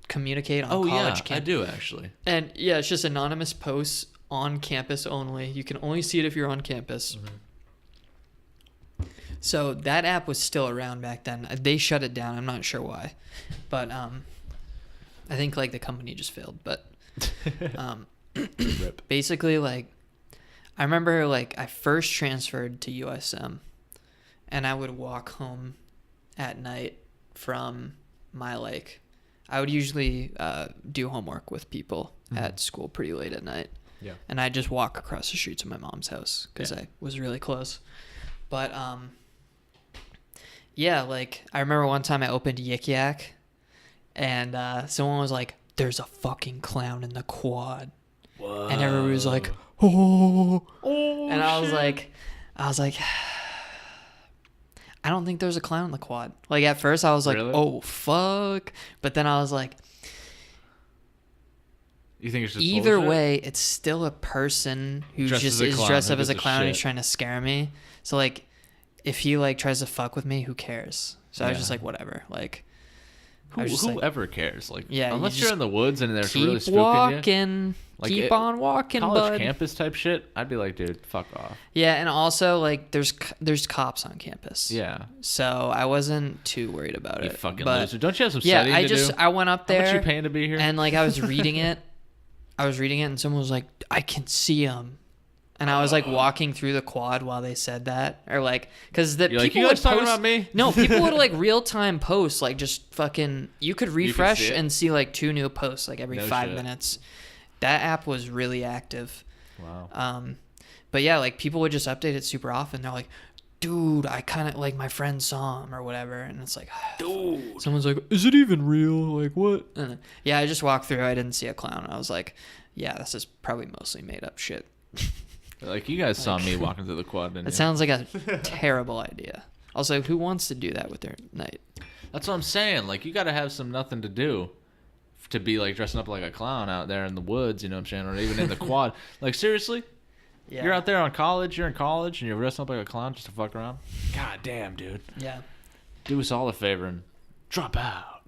communicate on college campus. I do, actually. And, yeah, it's just anonymous posts on campus only. You can only see it if you're on campus. Mm-hmm. So that app was still around back then. They shut it down. I'm not sure why. But I think, like, the company just failed. But basically, like, I remember, like, I first transferred to USM. And I would walk home at night from my, like... I would usually do homework with people at school pretty late at night. Yeah. And I'd just walk across the street to my mom's house because I was really close. But, yeah, like, I remember one time I opened Yik Yak, and someone was like, there's a fucking clown in the quad. Whoa. And everybody was like, oh. And I was like, I don't think there's a clown in the quad. Like, at first I was like, really? Oh, fuck. But then I was like, you think it's just either bullshit? Way, it's still a person who just is dressed up as a clown who's trying to scare me. So, like, if he, like, tries to fuck with me, who cares? So I was just like, whatever. Like, whoever cares? Like, yeah, unless you're in the woods and there's really spooking walking, you. Keep on walking, college bud. Campus type shit, I'd be like, dude, fuck off. Yeah, and also, like, there's cops on campus. Yeah. So I wasn't too worried about it. You fucking loser. Don't you have some setting to do? I went up there. How much you paying to be here? And, like, I was reading it. And someone was like, I can see him. And I was, like, walking through the quad while they said that. Or, like, because the people would post... talking about me? No, people would, like, real-time post, like, just fucking... You could refresh and see, like, 2 new posts, like, every 5 minutes. That app was really active. Wow. But, yeah, like, people would just update it super often. They're like, dude, I kind of, like, my friend saw him or whatever. And it's like, dude. Someone's like, is it even real? Like, what? And, yeah, I just walked through. I didn't see a clown. I was like, yeah, this is probably mostly made up shit. Like, you guys saw me walking through the quad, didn't you? It sounds like a terrible idea. Also, who wants to do that with their night? That's what I'm saying. Like, you got to have some nothing to do to be, like, dressing up like a clown out there in the woods, you know what I'm saying? Or even in the quad. Like, seriously? Yeah. You're out there you're in college, and you're dressing up like a clown just to fuck around? God damn, dude. Yeah. Do us all a favor and drop out.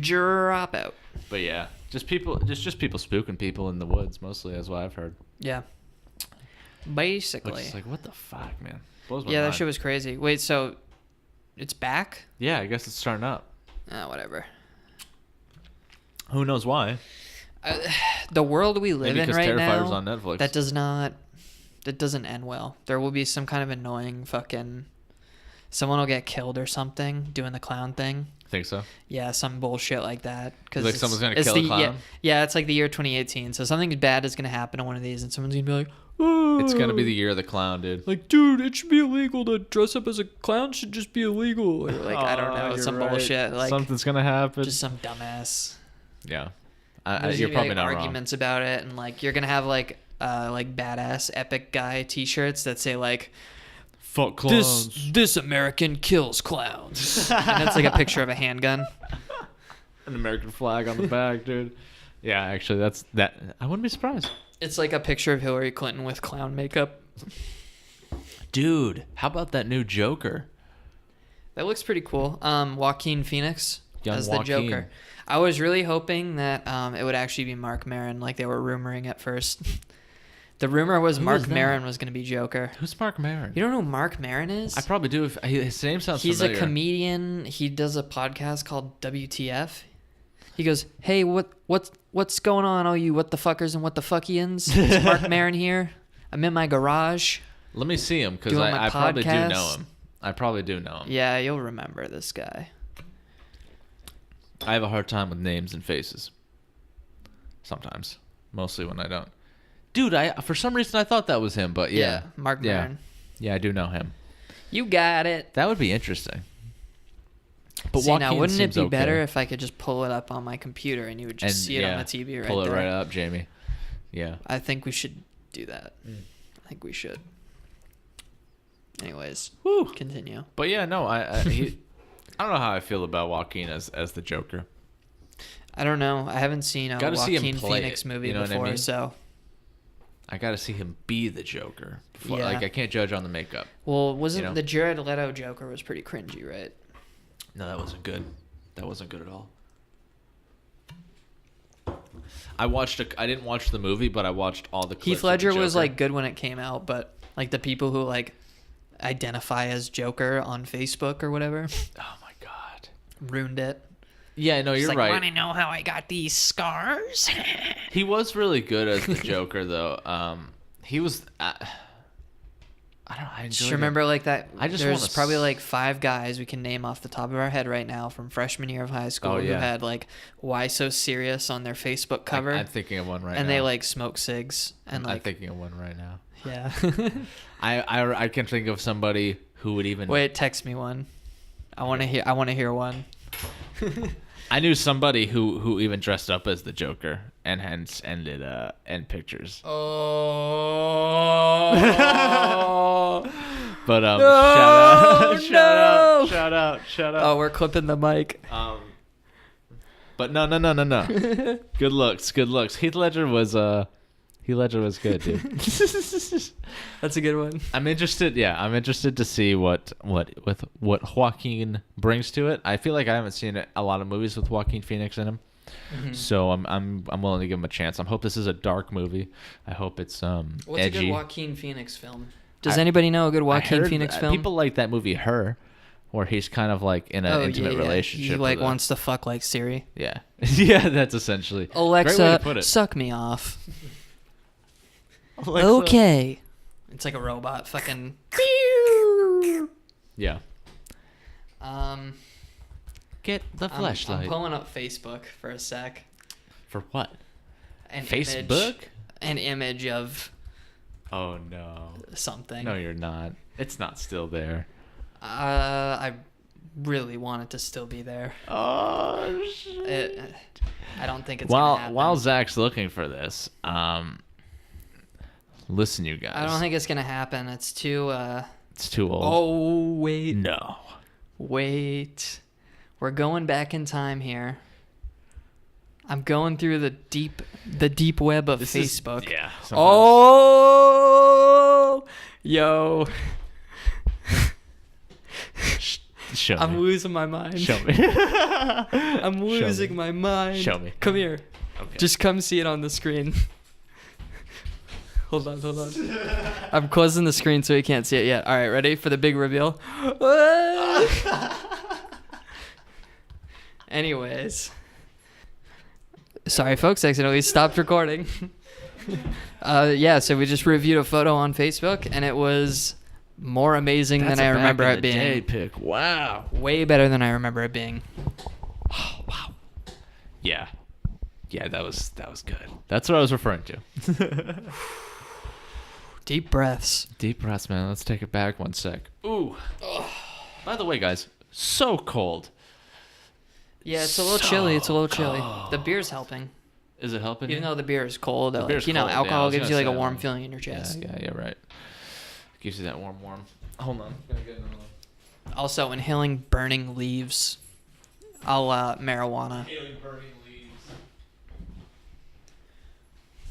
Drop out. But, yeah. Just people spooking people in the woods, mostly, is what I've heard. Yeah. Basically. It's like, what the fuck, man? Blows my mind. mind. That shit was crazy. Wait, so it's back? Yeah, I guess it's starting up. Whatever. Who knows why? The world we live in right now, on Netflix. That doesn't end well. There will be some kind of annoying fucking... Someone will get killed or something doing the clown thing. Think so? Yeah, some bullshit like that. Cause like someone's gonna kill a clown? Yeah, it's like the year 2018. So something bad is gonna happen to one of these, and someone's gonna be like, oh. It's gonna be the year of the clown, dude. Like, dude, it should be illegal to dress up as a clown. Should just be illegal. Or like, I don't know, some bullshit. Like, something's gonna happen. Just some dumbass. Yeah, you're probably like not wrong. Arguments about it, and like you're gonna have like badass epic guy T-shirts that say like, Fuck clowns. This American kills clowns. And it's like a picture of a handgun. An American flag on the back, dude. Yeah, actually, that. I wouldn't be surprised. It's like a picture of Hillary Clinton with clown makeup. Dude, how about that new Joker? That looks pretty cool. Joaquin Phoenix as the Joaquin. Joker. I was really hoping that it would actually be Mark Maron, like they were rumoring at first. The rumor was Who Mark is that? Maron was going to be Joker. Who's Mark Maron? You don't know who Mark Maron is? I probably do. If his name sounds He's familiar. a comedian. He does a podcast called WTF. He goes, "Hey, what's going on, all you what the fuckers and what the fuckians? It's Mark Maron here. I'm in my garage." Let me see him because Doing my I probably do know podcast. him. I probably do know him. Yeah, you'll remember this guy. I have a hard time with names and faces. Sometimes, mostly when I don't. Dude, for some reason I thought that was him, but yeah, Mark Maron. Yeah, I do know him. You got it. That would be interesting. But See, now Joaquin wouldn't it seems be okay. better if I could just pull it up on my computer and you would just see it on the TV right pull it there? right up, Jamie. Yeah. I think we should do that. I think we should. Anyways, Woo. continue. But yeah, no, I don't know how I feel about Joaquin as the Joker. I don't know. I haven't seen a Gotta see him Joaquin play Phoenix it, movie you know what I before, mean? so. I got to see him be the Joker. Before, Yeah. Like I can't judge on the makeup. Well, wasn't You know? the Jared Leto Joker was pretty cringy, right? No, that wasn't good. That wasn't good at all. I didn't watch the movie, but I watched all the clips. Heath of the Ledger was Joker. like good when it came out, but like the people who like identify as Joker on Facebook or whatever Oh my god. ruined it. Yeah, no, you're It's like, right. want to know how I got these scars? He was really good as the Joker, though. He was. I don't know. I enjoyed Just him. remember like that. I just there's wanna probably like 5 guys we can name off the top of our head right now from freshman year of high school Oh, who yeah. had like "Why So Serious" on their Facebook cover, I'm thinking of one right now. and they like smoke cigs and I'm like thinking of one right now. yeah. I can think of somebody who would even. Wait, text me one. I want to hear one. I knew somebody who even dressed up as the Joker and hence ended end pictures. Oh. But No, shout out. Oh, we're clipping the mic. But no. Good looks. Heath Ledger was good, dude. That's a good one. I'm interested to see what Joaquin brings to it. I feel like I haven't seen a lot of movies with Joaquin Phoenix in them. Mm-hmm. So I'm willing to give him a chance. I hope this is a dark movie. I hope it's What's edgy. a good Joaquin Phoenix film? Does anybody know a good I Joaquin heard Phoenix that film? People like that movie Her, where he's kind of like in an intimate relationship. He like with wants to fuck like Siri. Yeah, yeah, that's essentially. Great way Alexa, to put it. suck me off. Alexa. Okay. It's like a robot fucking. Yeah. Get the I'm flashlight. pulling up Facebook for a sec. For what? An Facebook? An image of Oh no. something. No, you're not. It's not still there. I really want it to still be there. Oh shit. I don't think it's gonna happen. While Zach's looking for this, listen, you guys. I don't think it's gonna happen. It's too. it's too old. Oh wait, No. wait. We're going back in time here. I'm going through the deep web of Facebook. Yeah. sometimes. Oh, yo. Show I'm me. losing my mind. Show me. I'm Show losing me. my mind. Show me. Come here. Okay. Just come see it on the screen. Hold on. I'm closing the screen so you can't see it yet. All right, ready for the big reveal? Anyways. Sorry, folks. Accidentally stopped recording. Yeah, so we just reviewed a photo on Facebook, and it was more amazing That's than I a remember back in it the being. day pic. Wow. Way better than I remember it being. Oh, wow. Yeah. Yeah, that was good. That's what I was referring to. Deep breaths. Deep breaths, man. Let's take it back one sec. Ooh. By the way, guys, so cold. Yeah, it's a little chilly. The beer's helping. Is it helping? Even you? though the beer is cold, The like, beer's cold, yeah, I alcohol was gives gonna you like a say, warm feeling in your chest. Yeah, right. Gives you that warm. Hold on. Gonna get another one. Also, inhaling burning leaves. Marijuana. Inhaling burning leaves.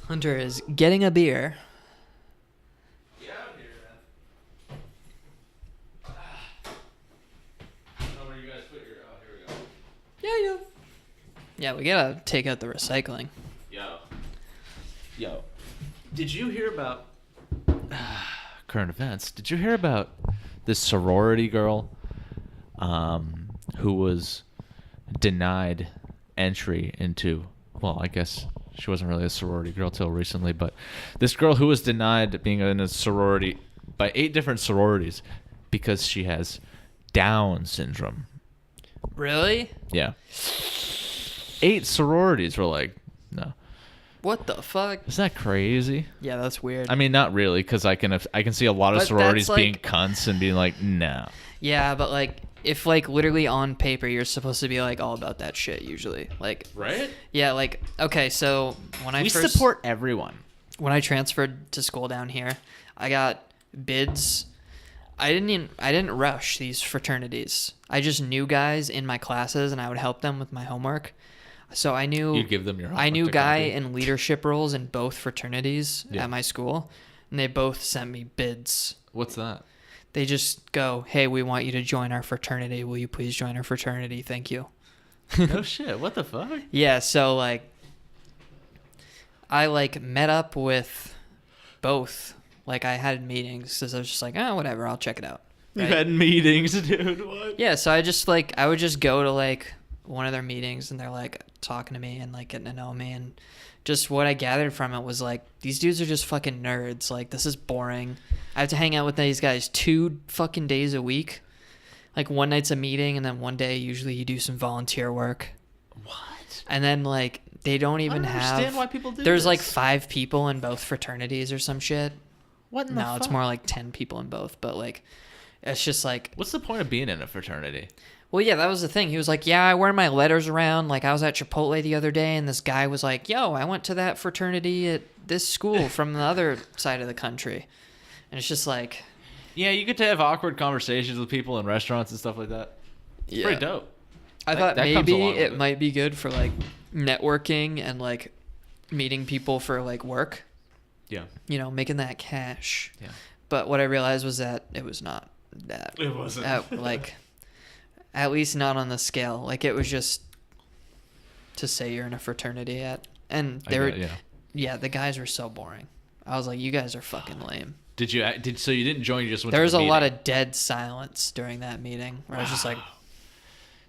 Hunter is getting a beer. Get out of here, man. I don't know where you guys put your... Oh, here we go. Yeah, we gotta take out the recycling. Yo. Did you hear about... current events. Did you hear about this sorority girl who was denied entry into... Well, I guess she wasn't really a sorority girl till recently, but this girl who was denied being in a sorority by 8 different sororities because she has Down syndrome. Really? Yeah. 8 sororities were like, no. What the fuck? Isn't that crazy? Yeah, that's weird. I mean, not really, because I can see a lot of But sororities that's being like- cunts and being like, no. Yeah, but like, if like literally on paper you're supposed to be like all about that shit usually. Like, Right? yeah, like okay, so when I We first support everyone. when I transferred to school down here, I got bids. I didn't rush these fraternities. I just knew guys in my classes and I would help them with my homework. So I knew You'd give them your I homework knew to guy copy. in leadership roles in both fraternities Yeah. at my school, and they both sent me bids. What's that? They just go, "Hey, we want you to join our fraternity. Will you please join our fraternity? Thank you." No shit. What the fuck? Yeah, so like I like met up with both. Like I had meetings because I was just like, "Oh, whatever, I'll check it out." You Right? had meetings, dude. What? Yeah, so I would just go to like one of their meetings and they're like talking to me and like getting to know me, and just what I gathered from it was like these dudes are just fucking nerds. Like this is boring. I have to hang out with these guys 2 fucking days a week. Like one night's a meeting and then one day usually you do some volunteer work. What? And then like they don't I even don't understand have why people do there's this. like 5 people in both fraternities or some shit. What in the No, it's fuck? more like 10 people in both, but like it's just like, What's the point of being in a fraternity? well, yeah, that was the thing. He was like, "Yeah, I wear my letters around. Like I was at Chipotle the other day and this guy was like, 'Yo, I went to that fraternity at this school from the other side of the country.'" And it's just like, Yeah, you get to have awkward conversations with people in restaurants and stuff like that. It's yeah. pretty dope. I thought that comes maybe along with it it. might be good for like networking and like meeting people for like work, Yeah. you know, making that cash. Yeah. But what I realized was that it was not that. It wasn't. At least not on the scale. Like it was just to say you're in a fraternity and they were, yeah, the guys were so boring. I was like, you guys are fucking lame. So you didn't join, you just went There to was the a lot meeting. of dead silence during that meeting where I was just like,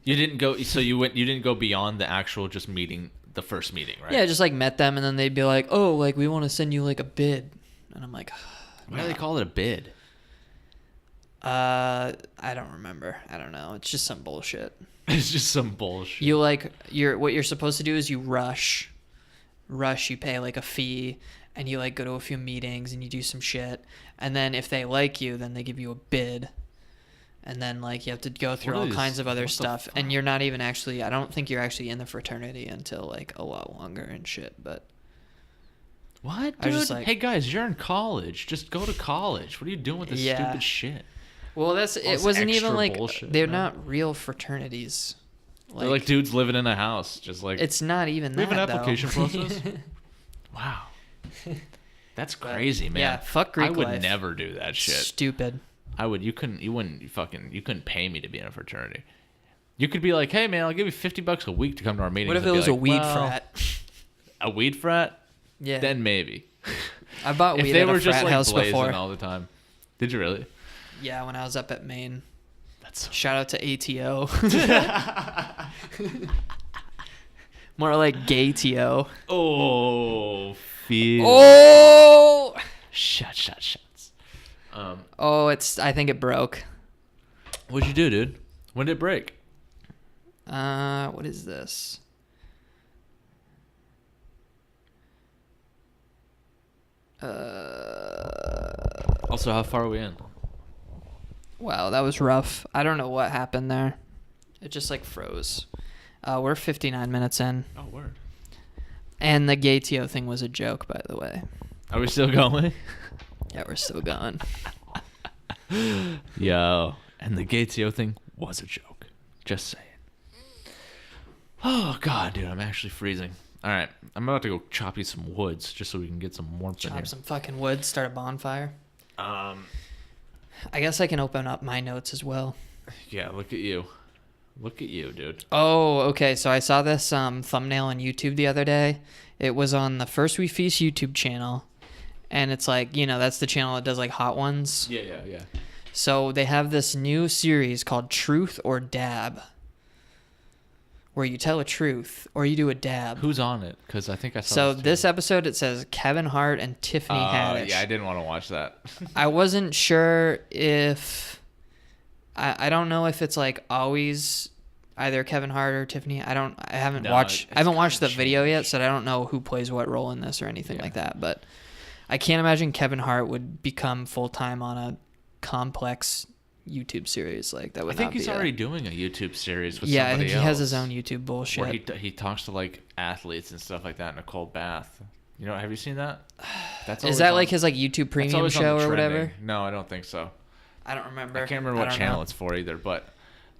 You didn't go, so you didn't go beyond the actual just meeting, the first meeting, right? yeah, just like met them and then they'd be like, "Oh, like we want to send you like a bid." And I'm like, Why do they call it a bid? I don't remember. I don't know. It's just some bullshit. It's just some bullshit. You like what you're supposed to do is you rush, you pay like a fee and you like go to a few meetings and you do some shit. And then if they like you, then they give you a bid. And then like you have to go through all kinds of other stuff. And you're not even actually, I don't think you're actually in the fraternity until like a lot longer and shit. But What, I was dude? just like- Hey guys, you're in college. Just go to college. What are you doing with this Yeah. stupid shit? well, it this wasn't even extra like, bullshit, they're man. not real fraternities. They're like dudes living in a house, just like. It's not even We have that an application though. process? Wow, that's crazy, man. Yeah, fuck Greek I would life. never do that shit. Stupid. I would. You couldn't pay me to be in a fraternity. You could be like, hey man, I'll give you $50 a week to come to our meetings. What if I'd it be was a like, weed well, frat? A weed frat? Yeah. Then maybe. I bought If weed they at were a just frat like house blazing before. all the time. Did you really? Yeah, when I was up at Maine. That's so Shout out to ATO. More like gay TO. Oh, feel. Oh! Shots. Oh, I think it broke. What'd you do, dude? When did it break? What is this? Also, how far are we in? Wow, that was rough. I don't know what happened there. It just like froze. We're 59 minutes in. Oh, word. And the gay thing was a joke, by the way. Are we still going? Yeah, we're still going. Yo, and the Gatesio thing was a joke. Just saying. Oh God, dude, I'm actually freezing. All right, I'm about to go chop you some woods just so we can get some warmth in here. Chop some fucking wood, start a bonfire. I guess I can open up my notes as well. Yeah, look at you. Look at you, dude. Oh, okay. So I saw this thumbnail on YouTube the other day. It was on the First We Feast YouTube channel. And it's like, you know, that's the channel that does like hot ones. Yeah. So they have this new series called Truth or Dab, where you tell a truth or you do a dab. Who's on it? Because I think I saw So this this episode, it says Kevin Hart and Tiffany Haddish. Yeah, I didn't want to watch that. I wasn't sure if... I don't know if it's like always either Kevin Hart or Tiffany. I haven't watched the video yet, so I don't know who plays what role in this or anything like that. But I can't imagine Kevin Hart would become full-time on a complex YouTube series like that. I think he's already doing a YouTube series with somebody else. Yeah, I think he has his own YouTube bullshit. Where he talks to like athletes and stuff like that. Nicole Bath. You know, have you seen that? Is that like his like YouTube premium show or whatever? No, I don't think so. I don't remember. I can't remember what channel it's for either, but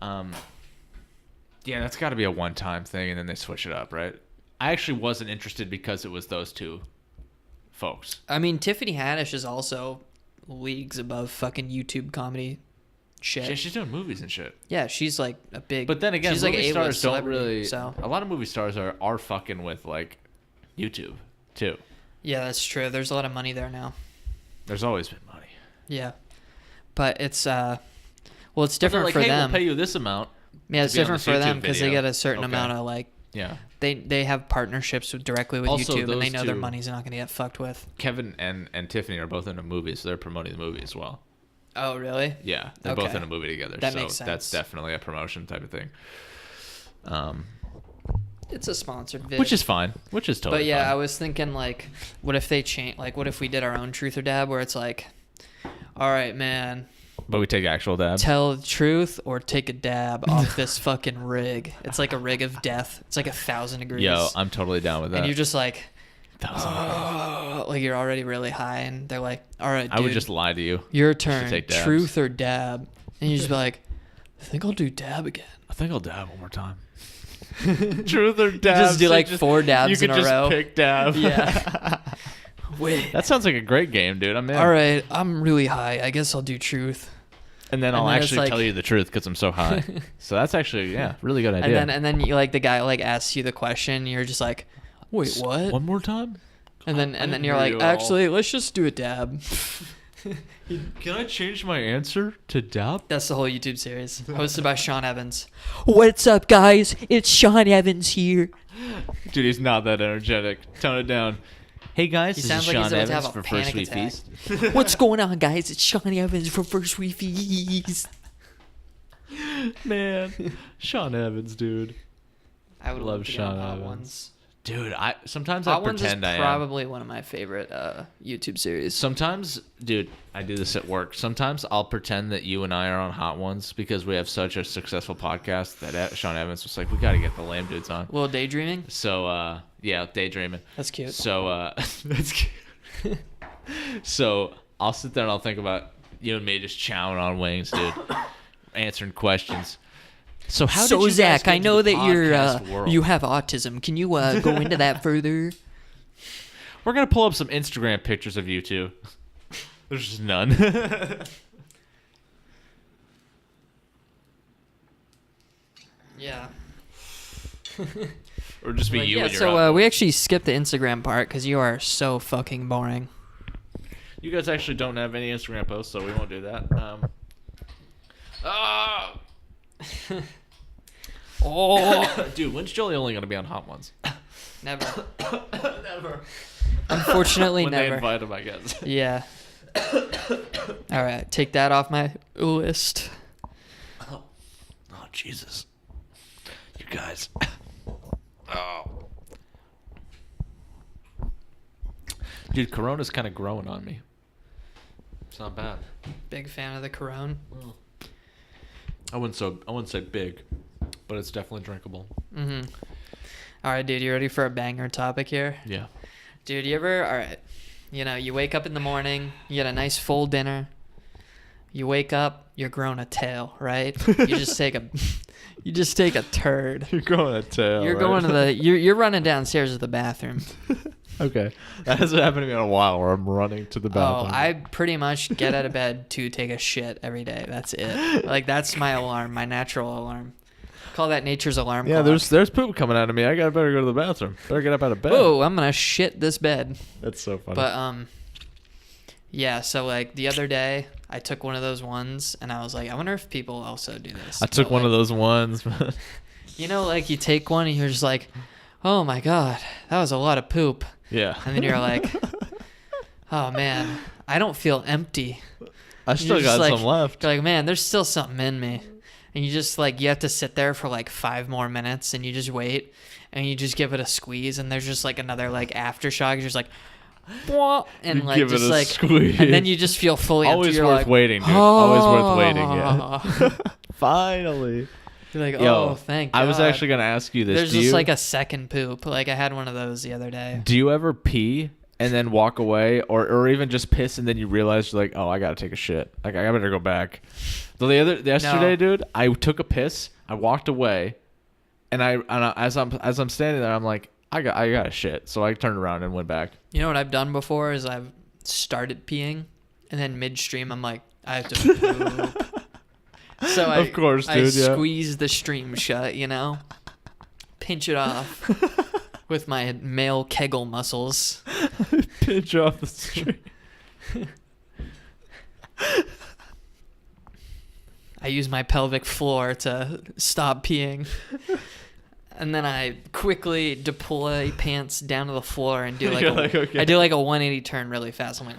yeah, that's got to be a one-time thing, and then they switch it up, right? I actually wasn't interested because it was those two folks. I mean, Tiffany Haddish is also leagues above fucking YouTube comedy shit. Yeah, she's doing movies and shit. Yeah, she's like a big... But then again, she's movie like stars don't really... So. A lot of movie stars are fucking with, like, YouTube, too. Yeah, that's true. There's a lot of money there now. There's always been money. Yeah. But it's... well, it's different for them. We'll pay you this amount. Yeah, it's different for them because they get a certain amount of, like... Yeah. They have partnerships directly with also, YouTube, and they know their money's not going to get fucked with. Kevin and Tiffany are both in a movie, so they're promoting the movie as well. Oh, really? Yeah, they're both in a movie together. That makes sense. That's definitely a promotion type of thing. It's a sponsored vid. Which is fine. Which is totally fine. But yeah, fine. I was thinking, like, what if they change... Like, what if we did our own Truth or Dab, where it's like, all right, man... But we take actual dabs. Tell the truth or take a dab off this fucking rig. It's like a rig of death. It's like 1,000 degrees. Yo, I'm totally down with that. And you're just like, 1,000 like you're already really high, and they're like, all right, dude, I would just lie to you. your turn. Take dabs. Truth or dab. And you just be like, I think I'll do dab again. I think I'll dab one more time. Truth or dab. Just do like 4 dabs in a row. You could just pick dab. Yeah. Wait. That sounds like a great game, dude. I'm in. All right, I'm really high. I guess I'll do truth. And then I'll actually tell you the truth because I'm so high. So that's actually, really good idea. And then you, like, the guy like asks you the question. You're just like, wait, what? One more time? And then you're like, actually, let's just do a dab. Can I change my answer to dab? That's the whole YouTube series, hosted by Sean Evans. What's up, guys? It's Sean Evans here. Dude, he's not that energetic. Tone it down. Hey guys, this is Sean Evans for First We Feast. What's going on, guys? It's Sean Evans from First We Feast. Man, Sean Evans, dude. I would love Sean Evans. Dude, sometimes Hot I pretend I am. Ones is probably one of my favorite YouTube series. Sometimes, dude, I do this at work. Sometimes I'll pretend that you and I are on Hot Ones because we have such a successful podcast that Sean Evans was like, we got to get the lame dudes on. A little daydreaming? So, yeah, daydreaming. That's cute. So, that's cute. So, I'll sit there and I'll think about you and me just chowing on wings, dude, answering questions. So how did you guys Zach, get I know into the that podcast world? you have autism. Can you go into that further? We're gonna pull up some Instagram pictures of you two. There's just none. Yeah. Or just be you. Yeah. And your So we actually skipped the Instagram part because you are so fucking boring. You guys actually don't have any Instagram posts, so we won't do that. Oh, dude, when's Jolie only gonna be on Hot Ones? Never. Never. Unfortunately, when never. they invite him, I guess. Yeah. All right, take that off my list. Oh, Jesus. You guys. Oh. Dude, Corona's kind of growing on me. It's not bad. Big fan of the Corona. I wouldn't say big, but it's definitely drinkable. Mm-hmm. All right, dude, you ready for a banger topic here? Yeah. Dude, all right, you wake up in the morning, you get a nice full dinner, You wake up, you're growing a tail, right? You just take a turd. You're growing a tail. You're right? going to the you're running downstairs to the bathroom. Okay. That hasn't happened to me in a while where I'm running to the bathroom. Oh, I pretty much get out of bed to take a shit every day. That's it. Like, that's my alarm, my natural alarm. Call that nature's alarm yeah, clock. there's poop coming out of me. I better go to the bathroom. Better get up out of bed. Whoa, I'm going to shit this bed. That's so funny. But, yeah, so, like, the other day, I took one of those ones, and I was like, I wonder if people also do this. I took one of those ones. You know, like, you take one, and you're just like, oh, my God, that was a lot of poop. Yeah. And then you're like, oh, man, I don't feel empty. I still got some left. You're like, man, there's still something in me. And you just, like, you have to sit there for, like, 5 more minutes, and you just wait, and you just give it a squeeze, and there's just, like, another, like, aftershock. You're just like, "Wah," and, you like, give just, it a like, squeeze. and then you just feel fully empty. Always You're worth like, waiting, dude. Oh. Always worth waiting, yeah. Finally. You're like, Yo, oh, thank God. I was actually going to ask you this. There's just, like, a second poop. Like, I had one of those the other day. Do you ever pee and then walk away, or even just piss and then you realize you're like, oh, I gotta take a shit. Like, I better go back. Yesterday, dude, I took a piss. I walked away, and as I'm standing there, I'm like, I got a shit. So I turned around and went back. You know what I've done before is I've started peeing, and then midstream I'm like, I have to poop. So Of course, dude, I yeah. squeeze the stream shut, you know, pinch it off with my male Kegel muscles. Pinch off the stream. I use my pelvic floor to stop peeing. And then I quickly deploy pants down to the floor and do like, okay. I do like a 180 turn really fast. I'm like,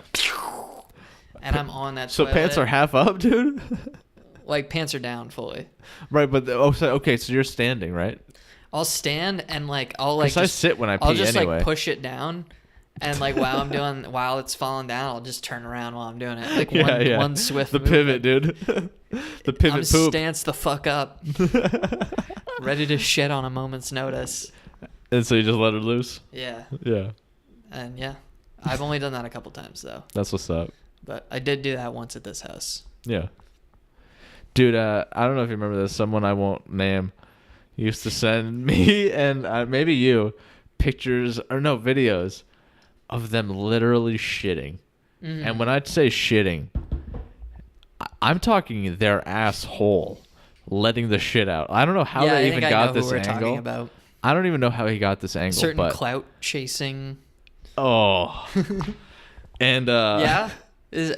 and I'm on that So toilet. pants are half up, dude? Like, pants are down fully. Right, but so you're standing, right? I'll stand and like I'll like Because I sit when I pee I'll just anyway. like push it down, and like while it's falling down, I'll just turn around while I'm doing it. Like one swift. The movement. pivot, dude. The pivot I'm poop. stance the fuck up, ready to shit on a moment's notice. And so you just let it loose. Yeah, Yeah, and yeah, I've only done that a couple times though. that's what's up. But I did do that once at this house. Yeah, dude. I don't know if you remember this. Someone I won't name used to send me and maybe you pictures or no videos of them literally shitting. Mm-hmm. And when I say shitting, I'm talking their asshole letting the shit out. I don't know how they even got this angle. About. I don't even know how he got this angle. Certain but clout chasing. oh, and Yeah.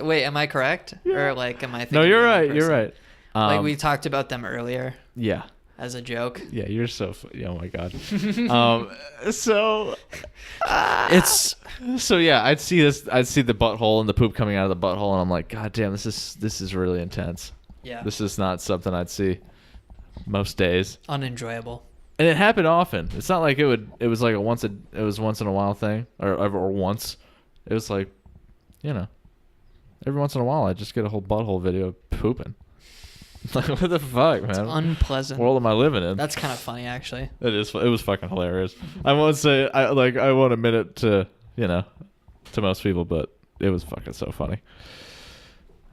Wait, am I correct? Yeah. Or like, am I thinking? No, you're of the wrong right. You're person? right. Like we talked about them earlier Yeah. as a joke. Yeah, you're so. Oh my god. So. It's So yeah, I'd see the butthole and the poop coming out of the butthole, and I'm like, God damn, this is really intense. yeah, This is not something I'd see most days. unenjoyable. And it happened often. It's not like it was like it was once in a while thing or once. It was like, you know, every once in a while I just get a whole butthole video of pooping. Like, what the fuck, man? It's unpleasant. What world am I living in? That's kind of funny, actually. It is. It was fucking hilarious. I won't say I won't admit it to to most people, but it was fucking so funny.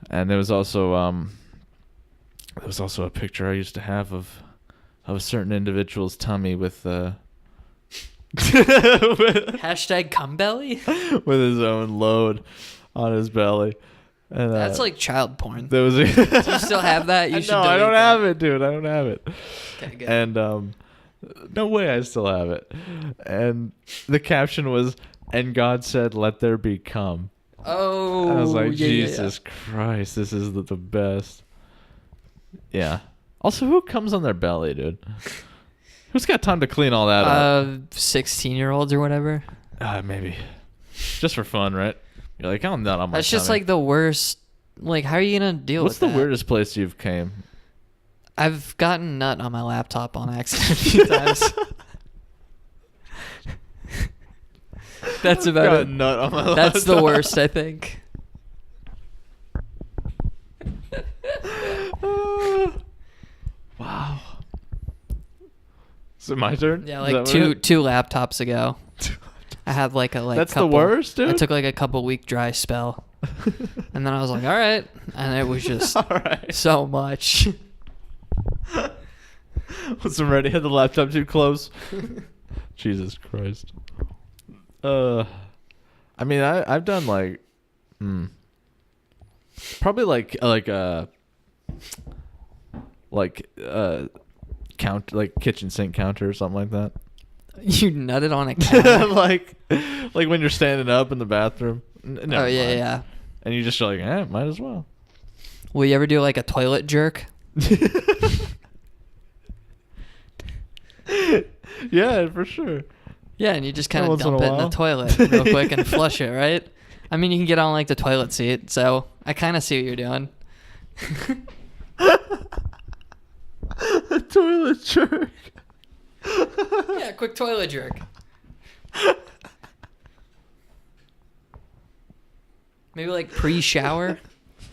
And there was also a picture I used to have of a certain individual's tummy with Hashtag cum belly. with his own load on his belly. And That's like child porn. there was Do you still have that? You should. No, I delete don't that. have it, dude. I don't have it. Okay, good. And no way I still have it. And the caption was, "And God said, let there be cum." Oh, I was like, yeah, Jesus Christ, this is the best. Yeah. Also, who comes on their belly, dude? Who's got time to clean all that up? 16-year-olds or whatever. Maybe. Just for fun, right? You're like, I'm not on my That's just tummy. like the worst. Like, how are you gonna deal What's with the that? weirdest place you've came? I've gotten nut on my laptop on accident a few times. That's about Got a it. nut on my That's the laptop. worst, I think. Wow. Is it my turn? Yeah, Is like that what it two laptops ago. I had like a That's couple, the worst, dude? I took like a couple week dry spell. And then I was like, all right. And it was just All right. so much. Was already had the laptop too close? Jesus Christ. I mean, I've done like, probably like kitchen sink counter or something like that. You nutted on a counter? like when you're standing up in the bathroom. Never Yeah, mind. yeah. And you're just like, might as well. Will you ever do like a toilet jerk? Yeah, for sure. Yeah, and you just kind of Once in a dump it in the while. toilet real quick and flush it, right? I mean, you can get on like the toilet seat, so I kind of see what you're doing. A toilet jerk. Yeah, quick toilet jerk. Maybe like pre-shower.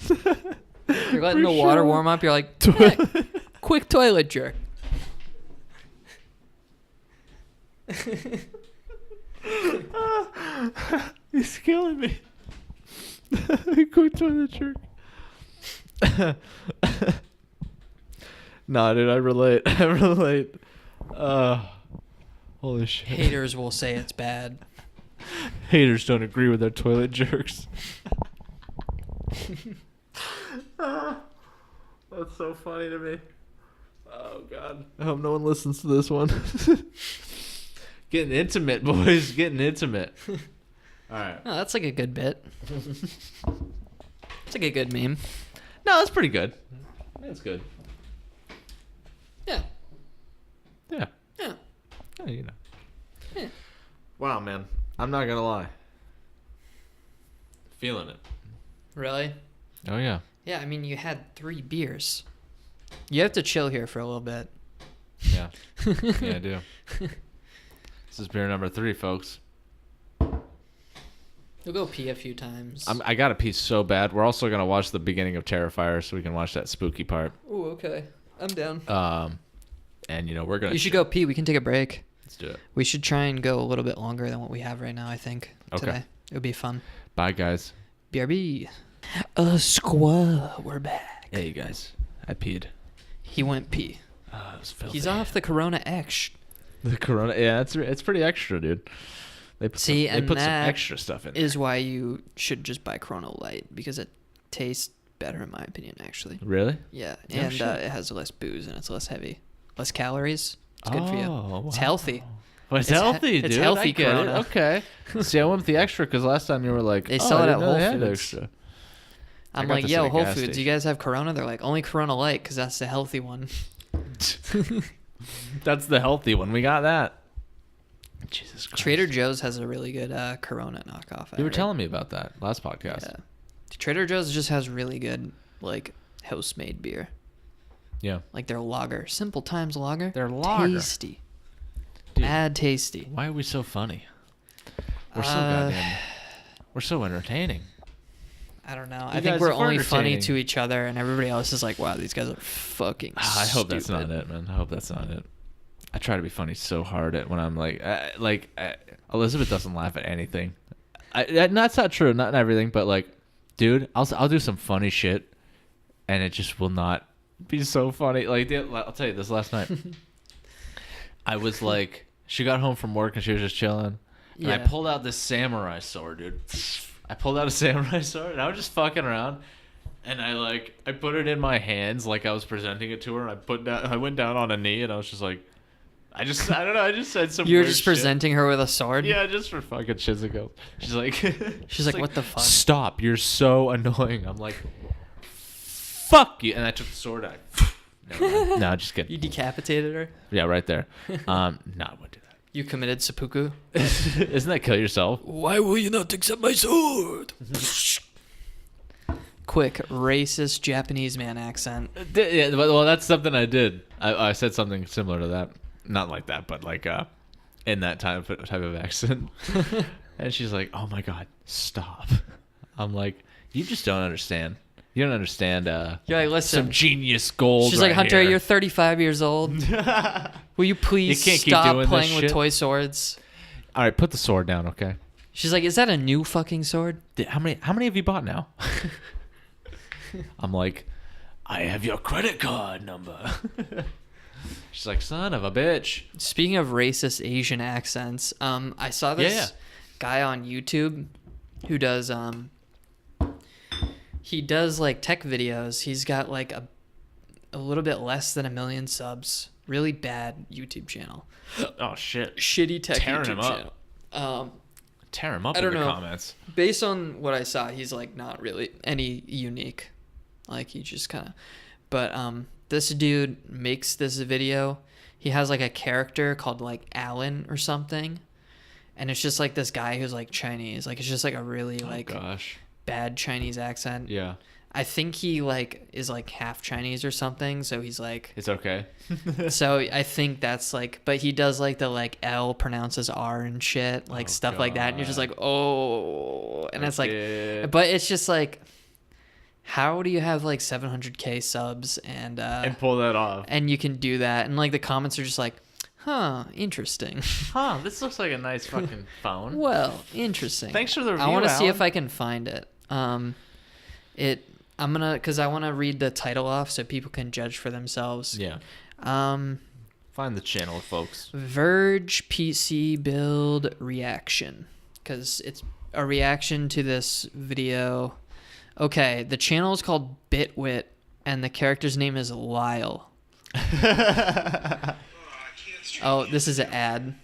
You're letting the water Pre-shower. warm up. You're like, "Yeah, quick toilet jerk. He's killing me. Quick toilet jerk. Nah, dude, I relate. I relate. Holy shit. Haters will say it's bad. Haters don't agree with their toilet jerks. That's so funny to me. Oh, God. I hope no one listens to this one. Getting intimate, boys. Getting intimate. All right. Oh, that's like a good bit. It's like a good meme. No, that's pretty good. That's good. Yeah. Yeah. Yeah. Yeah, you know. Yeah. Wow, man. I'm not going to lie. Feeling it. Really? Oh, yeah. Yeah, I mean, you had 3 beers. You have to chill here for a little bit. Yeah. Yeah, I do. This is beer number 3, folks. You'll go pee a few times. I got to pee so bad. We're also going to watch the beginning of Terrifier so we can watch that spooky part. Ooh, okay. I'm down. And, you know, we're going to... You should go pee. We can take a break. Let's do it. We should try and go a little bit longer than what we have right now, I think, today. It would be fun. Bye, guys. BRB. Squaw. We're back. Hey, you guys. I peed. He went pee. Oh, it was filthy. He's off the Corona X. The Corona. Yeah, it's pretty extra, dude. They put See, some, and they put some that extra stuff in is why you should just buy Corona Light, because it tastes better, in my opinion, actually. there. Really? Yeah, Oh, and shit. it has less booze and it's less heavy. Less calories. It's good for you. Oh, It's wow. healthy. Well, it's It's healthy, dude. it's healthy I get it. Corona. Okay. See, I went with the extra because last time you were like, They oh, sell I it didn't at know they Whole had Foods. extra. I'm got like, this yo, at a Whole gas Foods, station. you guys have Corona? They're like, only Corona Light, because that's the healthy one. That's the healthy one. We got that. Jesus Christ. Trader Joe's has a really good Corona knockoff. You were telling me about that last podcast. Yeah. Trader Joe's just has really good, like, house-made beer. Yeah. Like their lager. Simple Times lager. Their lager. Tasty. Dude, Mad tasty. why are we so funny? We're so goddamn. We're so entertaining. I don't know. I You think guys we're are only funny entertaining. to each other, and everybody else is like, wow, these guys are fucking I hope that's stupid. not it, man. I hope that's not it. I try to be funny so hard at when I'm like Elizabeth doesn't laugh at anything. That's not true, not everything, but like, dude, I'll do some funny shit, and it just will not be so funny. Like, I'll tell you this last night. I was like, she got home from work and she was just chilling, and I Yeah. pulled out this samurai sword, dude. I pulled out a samurai sword, and I was just fucking around. And I put it in my hands like I was presenting it to her, and I went down on a knee, and I was just like, I don't know, I just said some You were weird just shit. presenting her with a sword? Yeah, just for fucking shits and giggles. She's like, She's like, what the fuck? Stop, you're so annoying. I'm like, fuck you. And I took the sword out. No, just kidding. You decapitated her? Yeah, right there. No, I wouldn't do that. You committed seppuku? Isn't that kill yourself? Why will you not accept my sword? Quick, racist Japanese man accent. Yeah, well, that's something I did. I said something similar to that. Not like that, but like in that type of accent. And she's like, "Oh my god, stop!" I'm like, "You just don't understand. You don't understand." You're like, listen. Some genius gold. She's right like, Hunter, here." you're 35 years old. Will you please You can't keep stop doing this playing with shit. toy swords? All right, put the sword down, okay? She's like, is that a new fucking sword? How many have you bought now? I'm like, I have your credit card number. She's like, son of a bitch. Speaking of racist Asian accents, I saw this guy on YouTube who does he does like tech videos. He's got like a little bit less than 1 million subs. Really bad YouTube channel. Oh shit. Shitty tech Tearing YouTube him up. channel. Tear him up I in don't the know. comments. Based on what I saw, he's like not really any unique. Like he just kind of, but this dude makes this video. He has like a character called like Alan or something, and it's just like this guy who's like Chinese. Like it's just like a really bad Chinese accent. Yeah. I think he like is like half Chinese or something, so he's like It's okay. so I think that's like, but he does like the like L pronounces R and shit, like stuff like that, and you're just like, oh, and it's like, but it's just like, how do you have like 700K subs and pull that off? And you can do that, and like the comments are just like, huh, interesting. Huh, this looks like a nice fucking phone. Well, interesting. Thanks for the review, I want to see Alan. if I can find it. Because I want to read the title off so people can judge for themselves. Yeah. Find the channel, folks. Verge PC build reaction, because it's a reaction to this video. Okay, the channel is called Bitwit, and the character's name is Lyle. Oh, this is an ad.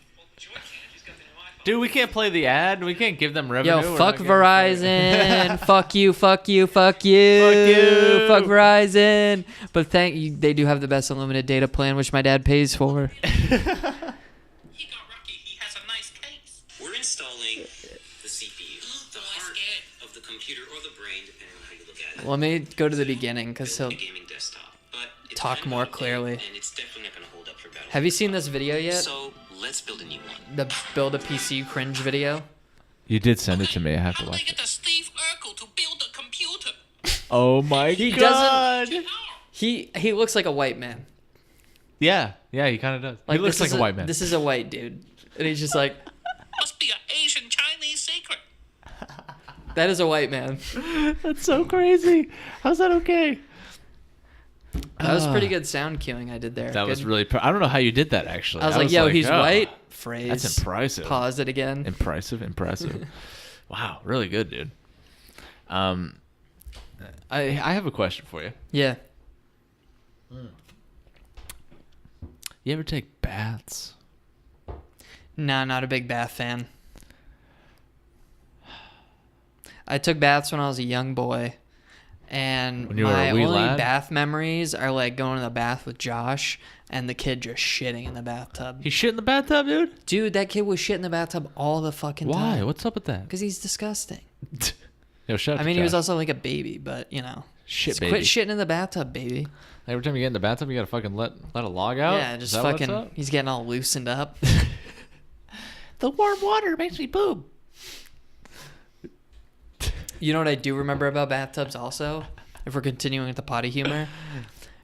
Dude, we can't play the ad. We can't give them revenue. Yo, fuck Verizon. Fuck you, fuck you, fuck you. Fuck Verizon. But thank you, they do have the best unlimited data plan, which my dad pays for. He got lucky. He has a nice case. We're installing the CPU, the heart of the computer or the brain, depending on how you look at it. Let me go to the beginning, because he'll The gaming desktop, but it's talk kind of more outdated, clearly. and it's definitely not going to hold up for battle. Have you seen this video yet? So let's build a new one. The build a PC cringe video? You did send it to me. I have to How do I watch get it. the Steve Urkel to build a computer? Oh my He god. doesn't. He looks like a white man. Yeah, he kind of does. Like He looks this like is a white man. This is a white dude, and he's just like, Must be an Asian Chinese secret. that is a white man. That's so crazy. How's that okay? That was pretty good sound cueing I did there. That was Good. really. I don't know how you did that actually. I was like, yo, he's oh, white. Phrase. That's impressive. Pause it again. Impressive. Wow, really good, dude. I have a question for you. Yeah. You ever take baths? Nah, not a big bath fan. I took baths when I was a young boy, and When you were my a wee only lad? bath memories are like going to the bath with Josh and the kid just shitting in the bathtub. He shit in the bathtub, dude? Dude, that kid was shit in the bathtub all the fucking time. Why? What's up with that? Because he's disgusting. Yo, shut up. I mean, he was Josh. also like a baby, but you know. Shit, Just baby. quit shitting in the bathtub, baby. Every time you get in the bathtub, you gotta fucking let a log out? Yeah, Is just that what's fucking. up? He's getting all loosened up. The warm water makes me poop. You know what I do remember about bathtubs also? If we're continuing with the potty humor.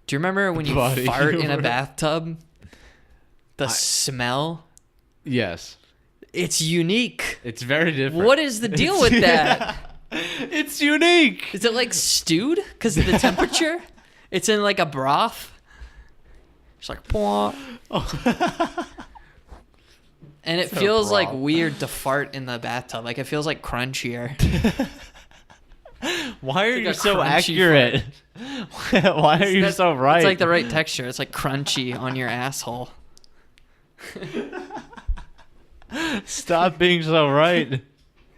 Do you remember when you Potty fart in a humor. bathtub? The smell? Yes. It's unique. It's very different. What is the deal with that? It's unique. Is it like stewed because of the temperature? It's in like a broth. It's like, "Pwah." And it It's a feels like broth. weird to fart in the bathtub. Like it feels like crunchier. Why are like you a so crunchy accurate? Why are you That's- so right? It's like the right texture. It's like crunchy on your asshole. Stop being so right.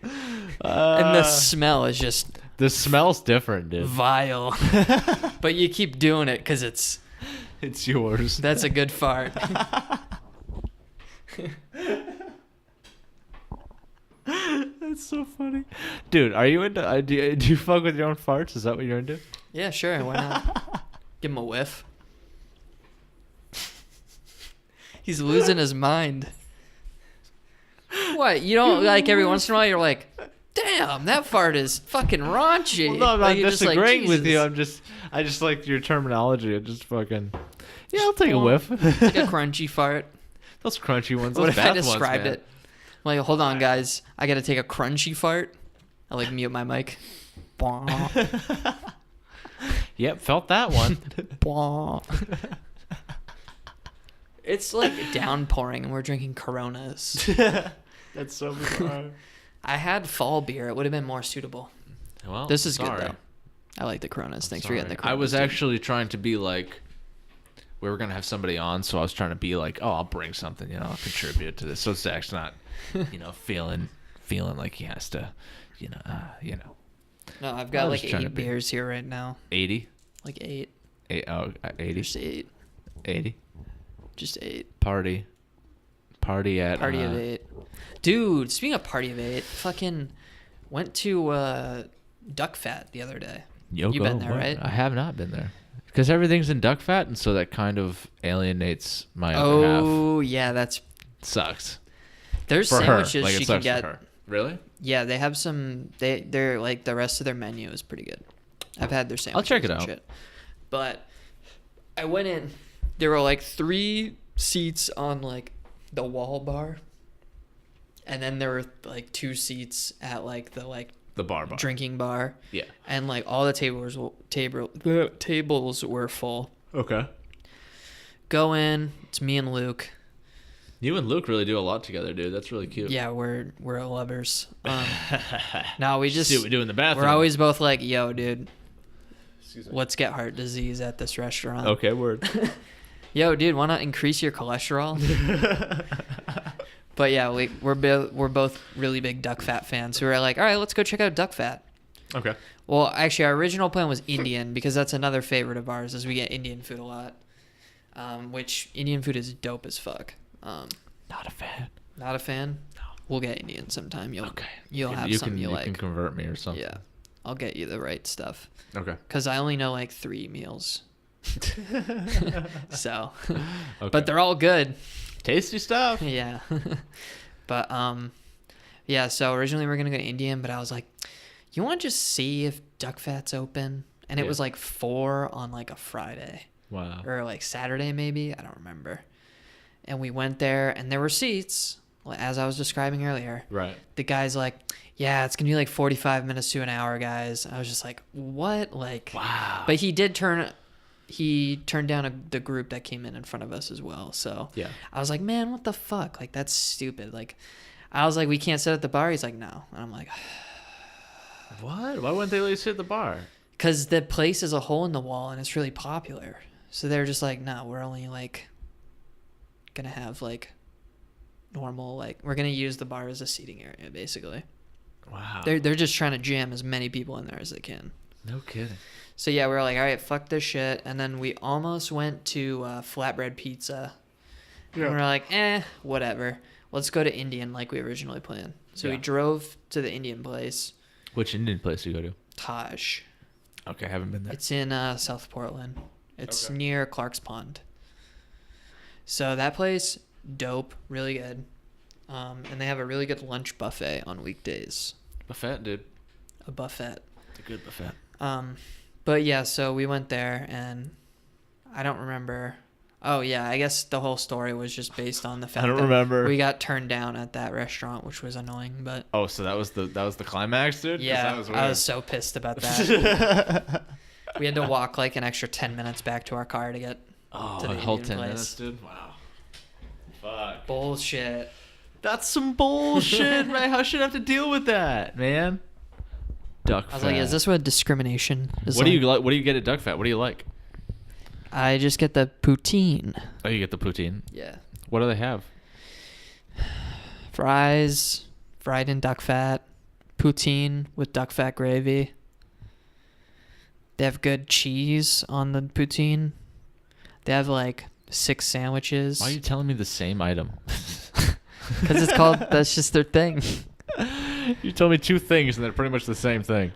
And the smell is just The smell's different, dude. vile. But you keep doing it because it's It's yours. that's a good fart. That's so funny, dude. Are you into? Do you fuck with your own farts? Is that what you're into? Yeah, sure. Why not? Give him a whiff. He's losing his mind. What? You don't like every once in a while you're like, damn, that fart is fucking raunchy. Well, no, I'm Like, not you're just like, disagreeing with you. Jesus. I just like your terminology. I just fucking. Yeah, I'll take a whiff. Like a crunchy fart. Those crunchy ones. What Those if I bath ones, described man. it? like, hold on, guys. I got to take a crunchy fart. I like mute my mic. Yep, felt that one. It's like downpouring and we're drinking Coronas. That's so bizarre. I had fall beer. It would have been more suitable. Well, This is sorry. good, though. I like the Coronas. Thanks for getting the Coronas. I was dude. actually trying to be like, we were going to have somebody on, so I was trying to be like, oh, I'll bring something, I'll contribute to this. So Zach's not, feeling like he has to, No, I've I got was like trying to 8 be- beers here right now. 80? Like 8. 80? Just 8. 80? Just 8. Party at... Party of 8. Dude, speaking of party of 8, fucking went to Duck Fat the other day. You've been there, right? I have not been there. Because everything's in duck fat, and so that kind of alienates my other half. Oh, yeah, that's... Sucks. There's For her. sandwiches Like, it she can sucks get. for her. Really? Yeah, they have some... They're like, the rest of their menu is pretty good. I've had their sandwiches. I'll check it and out. Shit. But I went in. There were like 3 seats on like the wall bar. And then there were like 2 seats at like The bar. drinking bar. Yeah. And like all the tables were full. Okay. Go in. It's me and Luke. You and Luke really do a lot together, dude. That's really cute. Yeah, we're lovers. No, we just See what we do in the bathroom. we're always both like, yo, dude, Excuse me. let's get heart disease at this restaurant. Okay, word. Yo, dude, why not increase your cholesterol? But yeah, we're both really big Duck Fat fans who are like, all right, let's go check out Duck Fat. Okay. Well, actually, our original plan was Indian because that's another favorite of ours, is we get Indian food a lot, which Indian food is dope as fuck. Not a fan. Not a fan? No. We'll get Indian sometime. You'll have you something can, you you like. can convert me or something. Yeah, I'll get you the right stuff. Okay. Because I only know like 3 meals. So, Okay. but they're all good. Tasty stuff. Yeah. But yeah, so originally we were gonna go to Indian, but I was like, you want to just see if Duck Fat's open? And it Yeah. was like 4 on like a Friday Wow. or like Saturday maybe, I don't remember. And we went there and there were seats, as I was describing earlier. Right. The guy's like, yeah, it's gonna be like 45 minutes to an hour, guys. I was just like, what? Like, Wow. but he turned down the group that came in front of us as well. So Yeah. I was like, man, what the fuck? Like, that's stupid. Like, I was like, we can't sit at the bar. He's like, no. And I'm like, What? Why wouldn't they let you sit at the bar? because the place is a hole in the wall and it's really popular. So they're just like, no, we're only like gonna have like normal, like, we're gonna use the bar as a seating area basically. Wow. They're just trying to jam as many people in there as they can. No kidding. So yeah, we were like, all right, fuck this shit. And then we almost went to Flatbread Pizza. Yeah. And we're like, whatever. Let's go to Indian like we originally planned. So we Yeah. drove to the Indian place, Which Indian place do you go to? Taj. Okay, I haven't been there. It's in South Portland. It's Okay. near Clark's Pond. So that place, dope, really good. And they have a really good lunch buffet on weekdays. Buffet, dude. A buffet. It's a good buffet. But yeah, so we went there and I don't remember. Oh yeah, I guess the whole story was just based on the fact don't that remember. we got turned down at that restaurant, which was annoying. But Oh, so that was the climax, dude? 'Cause yeah, that was I was so pissed about that. We had to walk like an extra 10 minutes back to our car to get Oh, to the a whole Indian 10 place. minutes, dude? Wow. Fuck. Bullshit. That's some bullshit, man. How should I have to deal with that, man? Duck I was fat. like, is this what discrimination is? What like? do you like? What do you get at Duck Fat? What do you like? I just get the poutine. Oh, you get the poutine. Yeah. What do they have? Fries, fried in duck fat, poutine with duck fat gravy. They have good cheese on the poutine. They have like 6 sandwiches. Why are you telling me the same item? Because it's called, that's just their thing. You told me 2 things and they're pretty much the same thing.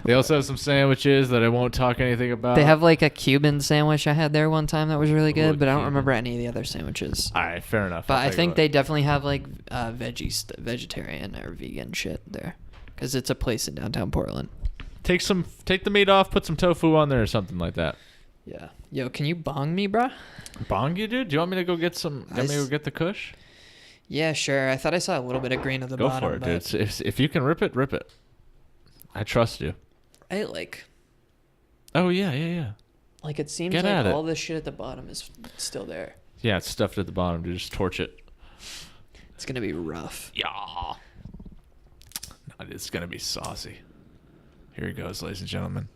They also have some sandwiches that I won't talk anything about. They have like a Cuban sandwich I had there one time that was really good, Ooh, but I don't Cuban. remember any of the other sandwiches. All right, fair enough. But I'll I take a think look. they definitely have like vegetarian or vegan shit there. Because it's a place in downtown Portland. take the meat off, put some tofu on there or something like that. Yeah. Yo, can you bong me, bruh? Bong you, dude? Do you want me to go get some? I Let me go s- get the kush? Yeah, sure. I thought I saw a little bit of green at the Go bottom. for it, but dude. If you can rip it, rip it. I trust you. I like Oh, yeah. it seems Get like at it. all this shit at the bottom is still there. Yeah, it's stuffed at the bottom, dude. Just torch it. It's gonna be rough. Yeah. No, it's going to be saucy. Here he goes, ladies and gentlemen.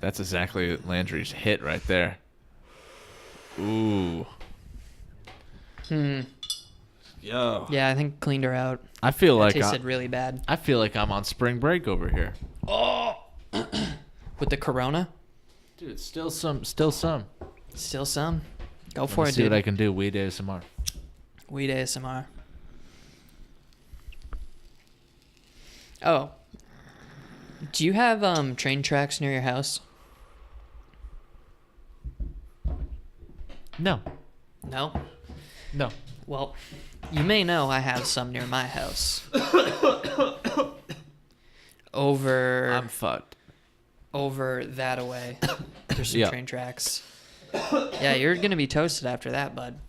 That's exactly Landry's hit right there. Ooh. Yo. Yeah, I think cleaned her out. I feel like Tasted really bad. I feel like I'm on spring break over here. With the Corona, Dude, still some. Still some. still some. Go Let for me it, see dude. what I can do. Weed ASMR. Weed ASMR. Oh. Do you have train tracks near your house? No. No? No. Well, you may know I have some near my house. I'm fucked. Over that away. There's some Yeah. train tracks. Yeah, you're gonna be toasted after that, bud.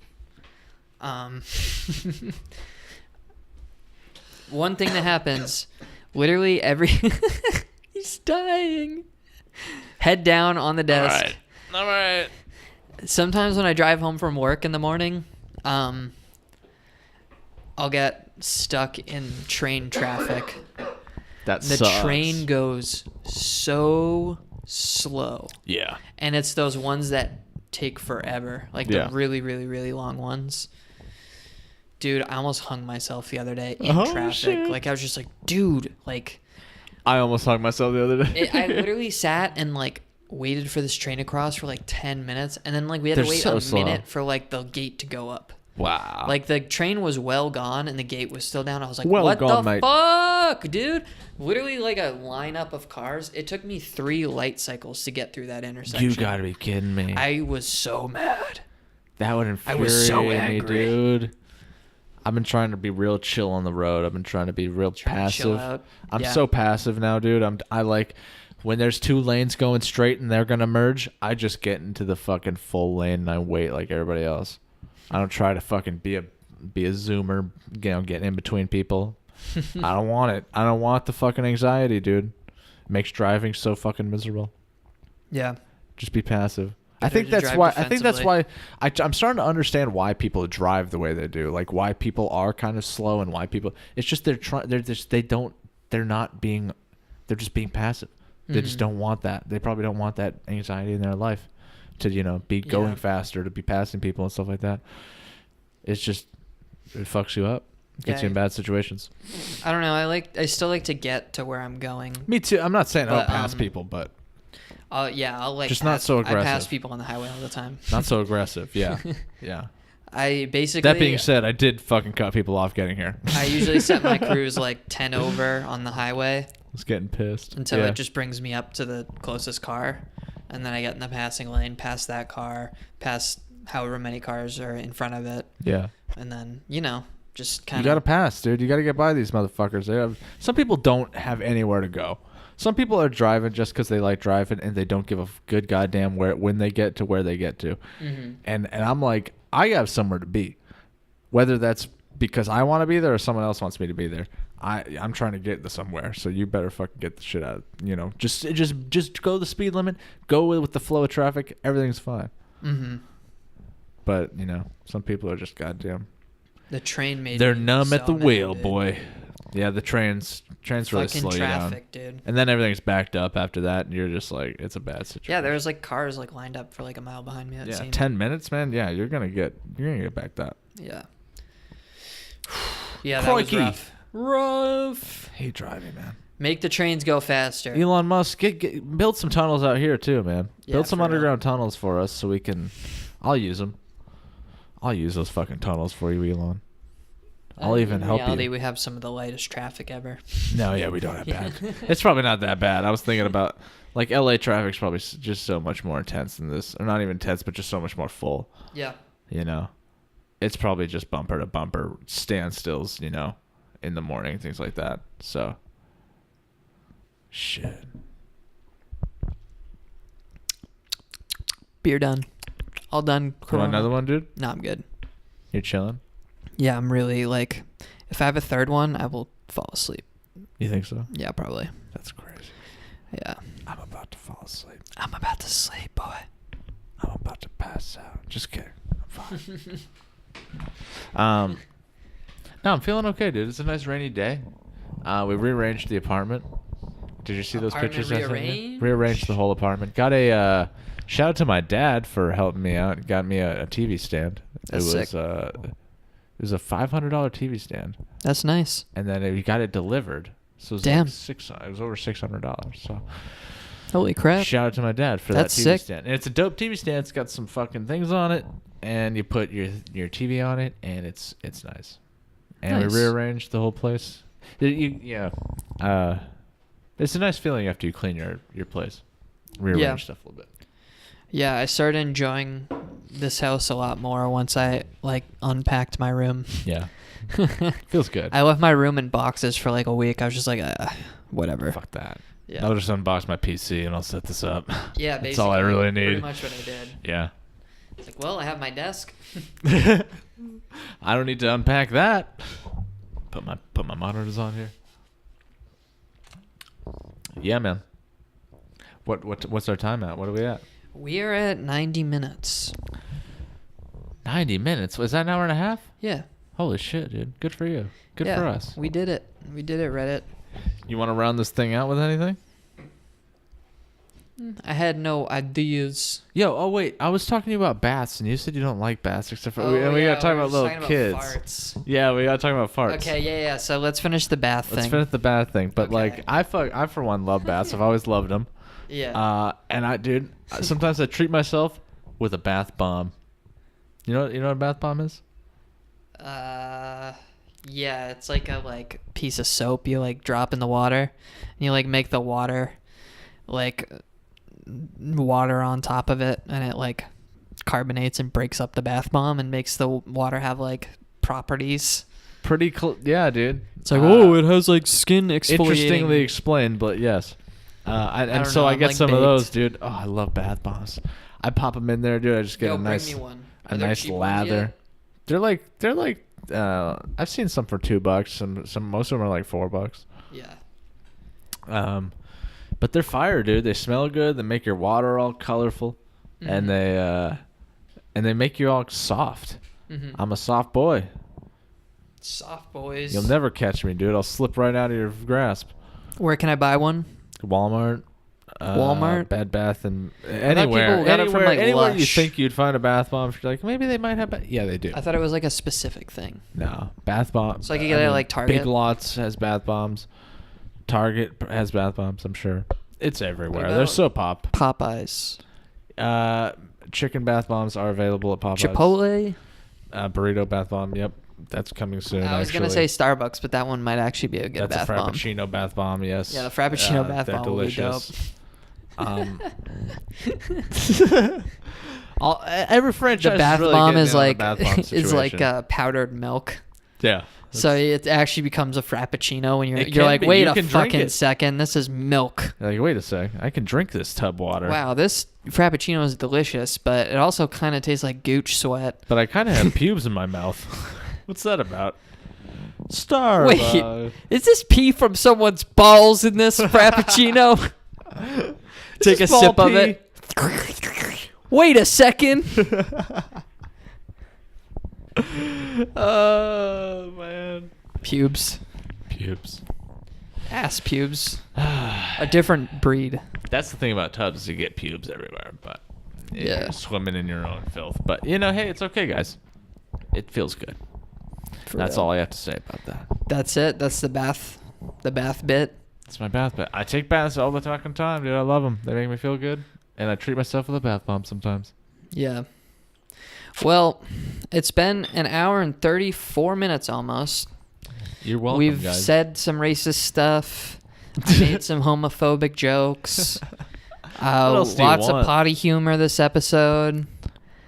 One thing that happens, literally every he's dying. Head down on the desk. All right. Sometimes when I drive home from work in the morning, I'll get stuck in train traffic. That The sucks. train goes so slow. Yeah. And it's those ones that take forever. Like Yeah. the really, really, really long ones. Dude, I almost hung myself the other day in Oh, traffic. shit. Like I was just like, dude, like I almost hung myself the other day. I literally sat and like waited for this train to cross for like 10 minutes. And then like we had to They're wait so a slow. minute for like the gate to go up. Wow. Like the train was well gone and the gate was still down. I was like, Well what gone, the mate. fuck, dude? Literally like a lineup of cars. It took me 3 light cycles to get through that intersection. You gotta be kidding me. I was so mad. That would I infuriate was so me, angry. dude. I've been trying to be real chill on the road. I've been trying to be real Trying to chill passive. out. I'm Yeah. so passive now, dude. I like when there's 2 lanes going straight and they're gonna merge, I just get into the fucking full lane and I wait like everybody else. I don't try to fucking be a zoomer, getting in between people. I don't want it. I don't want the fucking anxiety, dude. It makes driving so fucking miserable. Yeah. Just be passive. I Better think to that's drive why. I think that's defensively. why I'm starting to understand why people drive the way they do. Like why people are kind of slow and why people. It's just they're trying. They're just they don't. They're not being. They're just being passive. They just don't want that. They probably don't want that anxiety in their life, to be going Yeah. faster, to be passing people and stuff like that. It's just it fucks you up. Gets you in bad situations. I don't know. I still like to get to where I'm going. Me too. I'm not saying But, pass people, but I'll like Just not pass- so I pass aggressive. people on the highway all the time. not so aggressive. Yeah, yeah. I basically That being said, I did fucking cut people off getting here. I usually set my cruise like 10 over on the highway I was getting pissed. until Yeah. it just brings me up to the closest car, and then I get in the passing lane, past that car, past however many cars are in front of it, Yeah. and then just kind You of gotta pass, dude. You gotta get by these motherfuckers. Some people don't have anywhere to go. Some people are driving just because they like driving and they don't give a good goddamn when they get to where they get to. And I'm like, I have somewhere to be, whether that's because I want to be there or someone else wants me to be there. I'm trying to get to somewhere, so you better fucking get the shit out. Just go the speed limit. Go with the flow of traffic. Everything's fine. But some people are just goddamn. the train made They're me numb at so the mad, wheel, dude. boy. Yeah, the trains really Fucking slow you down. traffic, dude. And then everything's backed up after that, and you're just like, it's a bad situation. Yeah, there was like cars like lined up for like a mile behind me. That Yeah, scene. 10 minutes, man. Yeah, you're gonna get backed up. Yeah. Yeah, that was Crikey. rough. Rough. Hate driving, man. Make the trains go faster. Elon Musk, build some tunnels out here too, man. Yeah, Build some for real. underground tunnels for us so we can. I'll use them. I'll use those fucking tunnels for you, Elon. I'll even in help reality, you. we have some of the lightest traffic ever. No, yeah, we don't have bad. It's probably not that bad. I was thinking about like LA traffic's probably just so much more intense than this, or not even intense, but just so much more full. Yeah. It's probably just bumper to bumper standstills, in the morning, things like that. So, shit. Beer done. All done. You want another one, dude? No, I'm good. You're chilling. Yeah, I'm really like, if I have a third one, I will fall asleep. You think so? Yeah, probably. That's crazy. Yeah. I'm about to fall asleep. I'm about to sleep, boy. I'm about to pass out. Just kidding. I'm fine. No, I'm feeling okay, dude. It's a nice rainy day. We rearranged the apartment. Did you see those Apartment pictures? I sent you? rearranged? Rearranged the whole apartment. Got a shout out to my dad for helping me out. Got me a TV stand. That's it was sick. it was a $500 TV stand, That's nice. and then we got it delivered. So it was Damn. It was over $600. So Holy crap. shout out to my dad for That's that TV sick. stand. And it's a dope TV stand. It's got some fucking things on it, and you put your TV on it, and it's nice. And Nice. we rearranged the whole place. It's a nice feeling after you clean your place. Rearrange Yeah. stuff a little bit. Yeah, I started enjoying this house a lot more once I like unpacked my room. Yeah. Feels good. I left my room in boxes for like a week. I was just like, whatever. Fuck that. Yeah. I'll just unbox my PC and I'll set this up. Yeah, That's all I basically, really Pretty need. much what I did. Yeah. It's like, well, I have my desk. I don't need to unpack that. Put my monitors on here. Yeah, man. What's our time at? What are we at? We are at 90 minutes. 90 minutes. Was that an hour and a half? Yeah. Holy shit, dude. Good for you. Good Yeah, for us. We did it. We did it, Reddit. You want to round this thing out with anything? I had no ideas. Yo, oh wait, I was talking to you about baths, and you said you don't like baths except for we Oh, yeah, gotta talk we about were little talking about kids. farts. Yeah, we gotta talk about farts. Okay, yeah. So let's finish the bath Let's thing. finish the bath thing. But Okay. like, I for one love baths. I've always loved them. Yeah. And dude, sometimes I treat myself with a bath bomb. You know what a bath bomb is? Yeah, it's like a piece of soap you like drop in the water, and you like make the water like water on top of it, and it like carbonates and breaks up the bath bomb and makes the water have like properties. Pretty cool. Yeah, dude. It's like, it has like skin exfoliating. Interestingly explained, but yes. I don't so know, I I'm, get like, some of those, baked. dude. Oh, I love bath bombs. I pop them in there, dude. I just get Yo, a nice, bring me one. a Are there nice cheap ones lather. yet? They're like. I've seen some for $2. Some most of them are like $4. Yeah. But they're fire, dude. They smell good. They make your water all colorful, and they make you all soft. Mm-hmm. I'm a soft boy. Soft boys. You'll never catch me, dude. I'll slip right out of your grasp. Where can I buy one? Walmart. Walmart? Bed Bath, and thought anywhere. people got it from, like, anywhere you Lush. think you'd find a bath bomb. You're like, maybe they might have. Yeah, they do. I thought it was like a specific thing. No, bath bombs. So I could get it at, like, Target? Big Lots has bath bombs. Target has bath bombs. I'm sure it's everywhere. What They're about so pop. Popeyes. Chicken bath bombs are available at Popeyes. Chipotle. Burrito bath bomb. Yep, that's coming soon. I was gonna say actually. Starbucks, but that one might actually be a good That's bath a bomb. Frappuccino bath bomb. Yes. Yeah, the Frappuccino bath they're bomb would be delicious. Every franchise. The bath is really bomb getting is in on the like bath bomb is like situation. powdered milk. Yeah. So it actually becomes a frappuccino when It you're can like, be. wait You a can drink fucking it. second, this is milk. Like, wait a sec, I can drink this tub water. Wow, this frappuccino is delicious, but it also kind of tastes like gooch sweat. But I kind of have pubes in my mouth. What's that about? Starbucks. Wait, is this pee from someone's balls in this frappuccino? Take a Is this sip ball of it. Wait a second. Oh man. Pubes. Pubes. Ass pubes. A different breed. That's the thing about tubs is you get pubes everywhere, but Yeah. you're swimming in your own filth. But hey, it's okay, guys. It feels good. For That's real. all I have to say about that. That's it. That's the bath bit. It's my bath bath. I take baths all the fucking time, dude. I love them. They make me feel good, and I treat myself with a bath bomb sometimes. Yeah. Well, it's been an hour and 34 minutes almost. You're welcome, We've guys. said some racist stuff. I made some homophobic jokes. else do you Lots of want? potty humor this episode.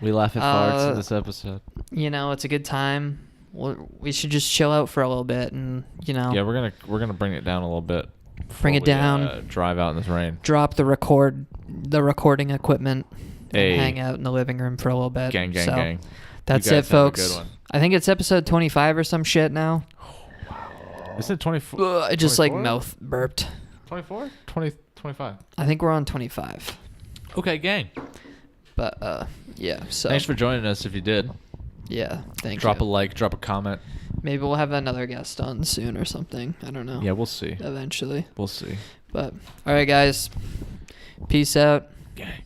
We laugh at farts in this episode. It's a good time. We should just chill out for a little bit and, Yeah, we're gonna bring it down a little bit. Bring it before we, down. drive out in this rain. Drop the recording equipment. Hey. hang out in the living room for a little bit. Gang, gang, So, gang. That's You guys it, have a folks. good one. I think it's episode 25 or some shit now. Is it 24? I just like 24? mouth burped. 24? 20, 25. I think we're on 25. Okay, gang. But yeah, so Thanks for joining us if you did. yeah, thank Drop a you. like, drop a comment. Maybe we'll have another guest on soon or something. I don't know. Yeah, we'll see. Eventually. We'll see. But all right, guys. Peace out. Gang.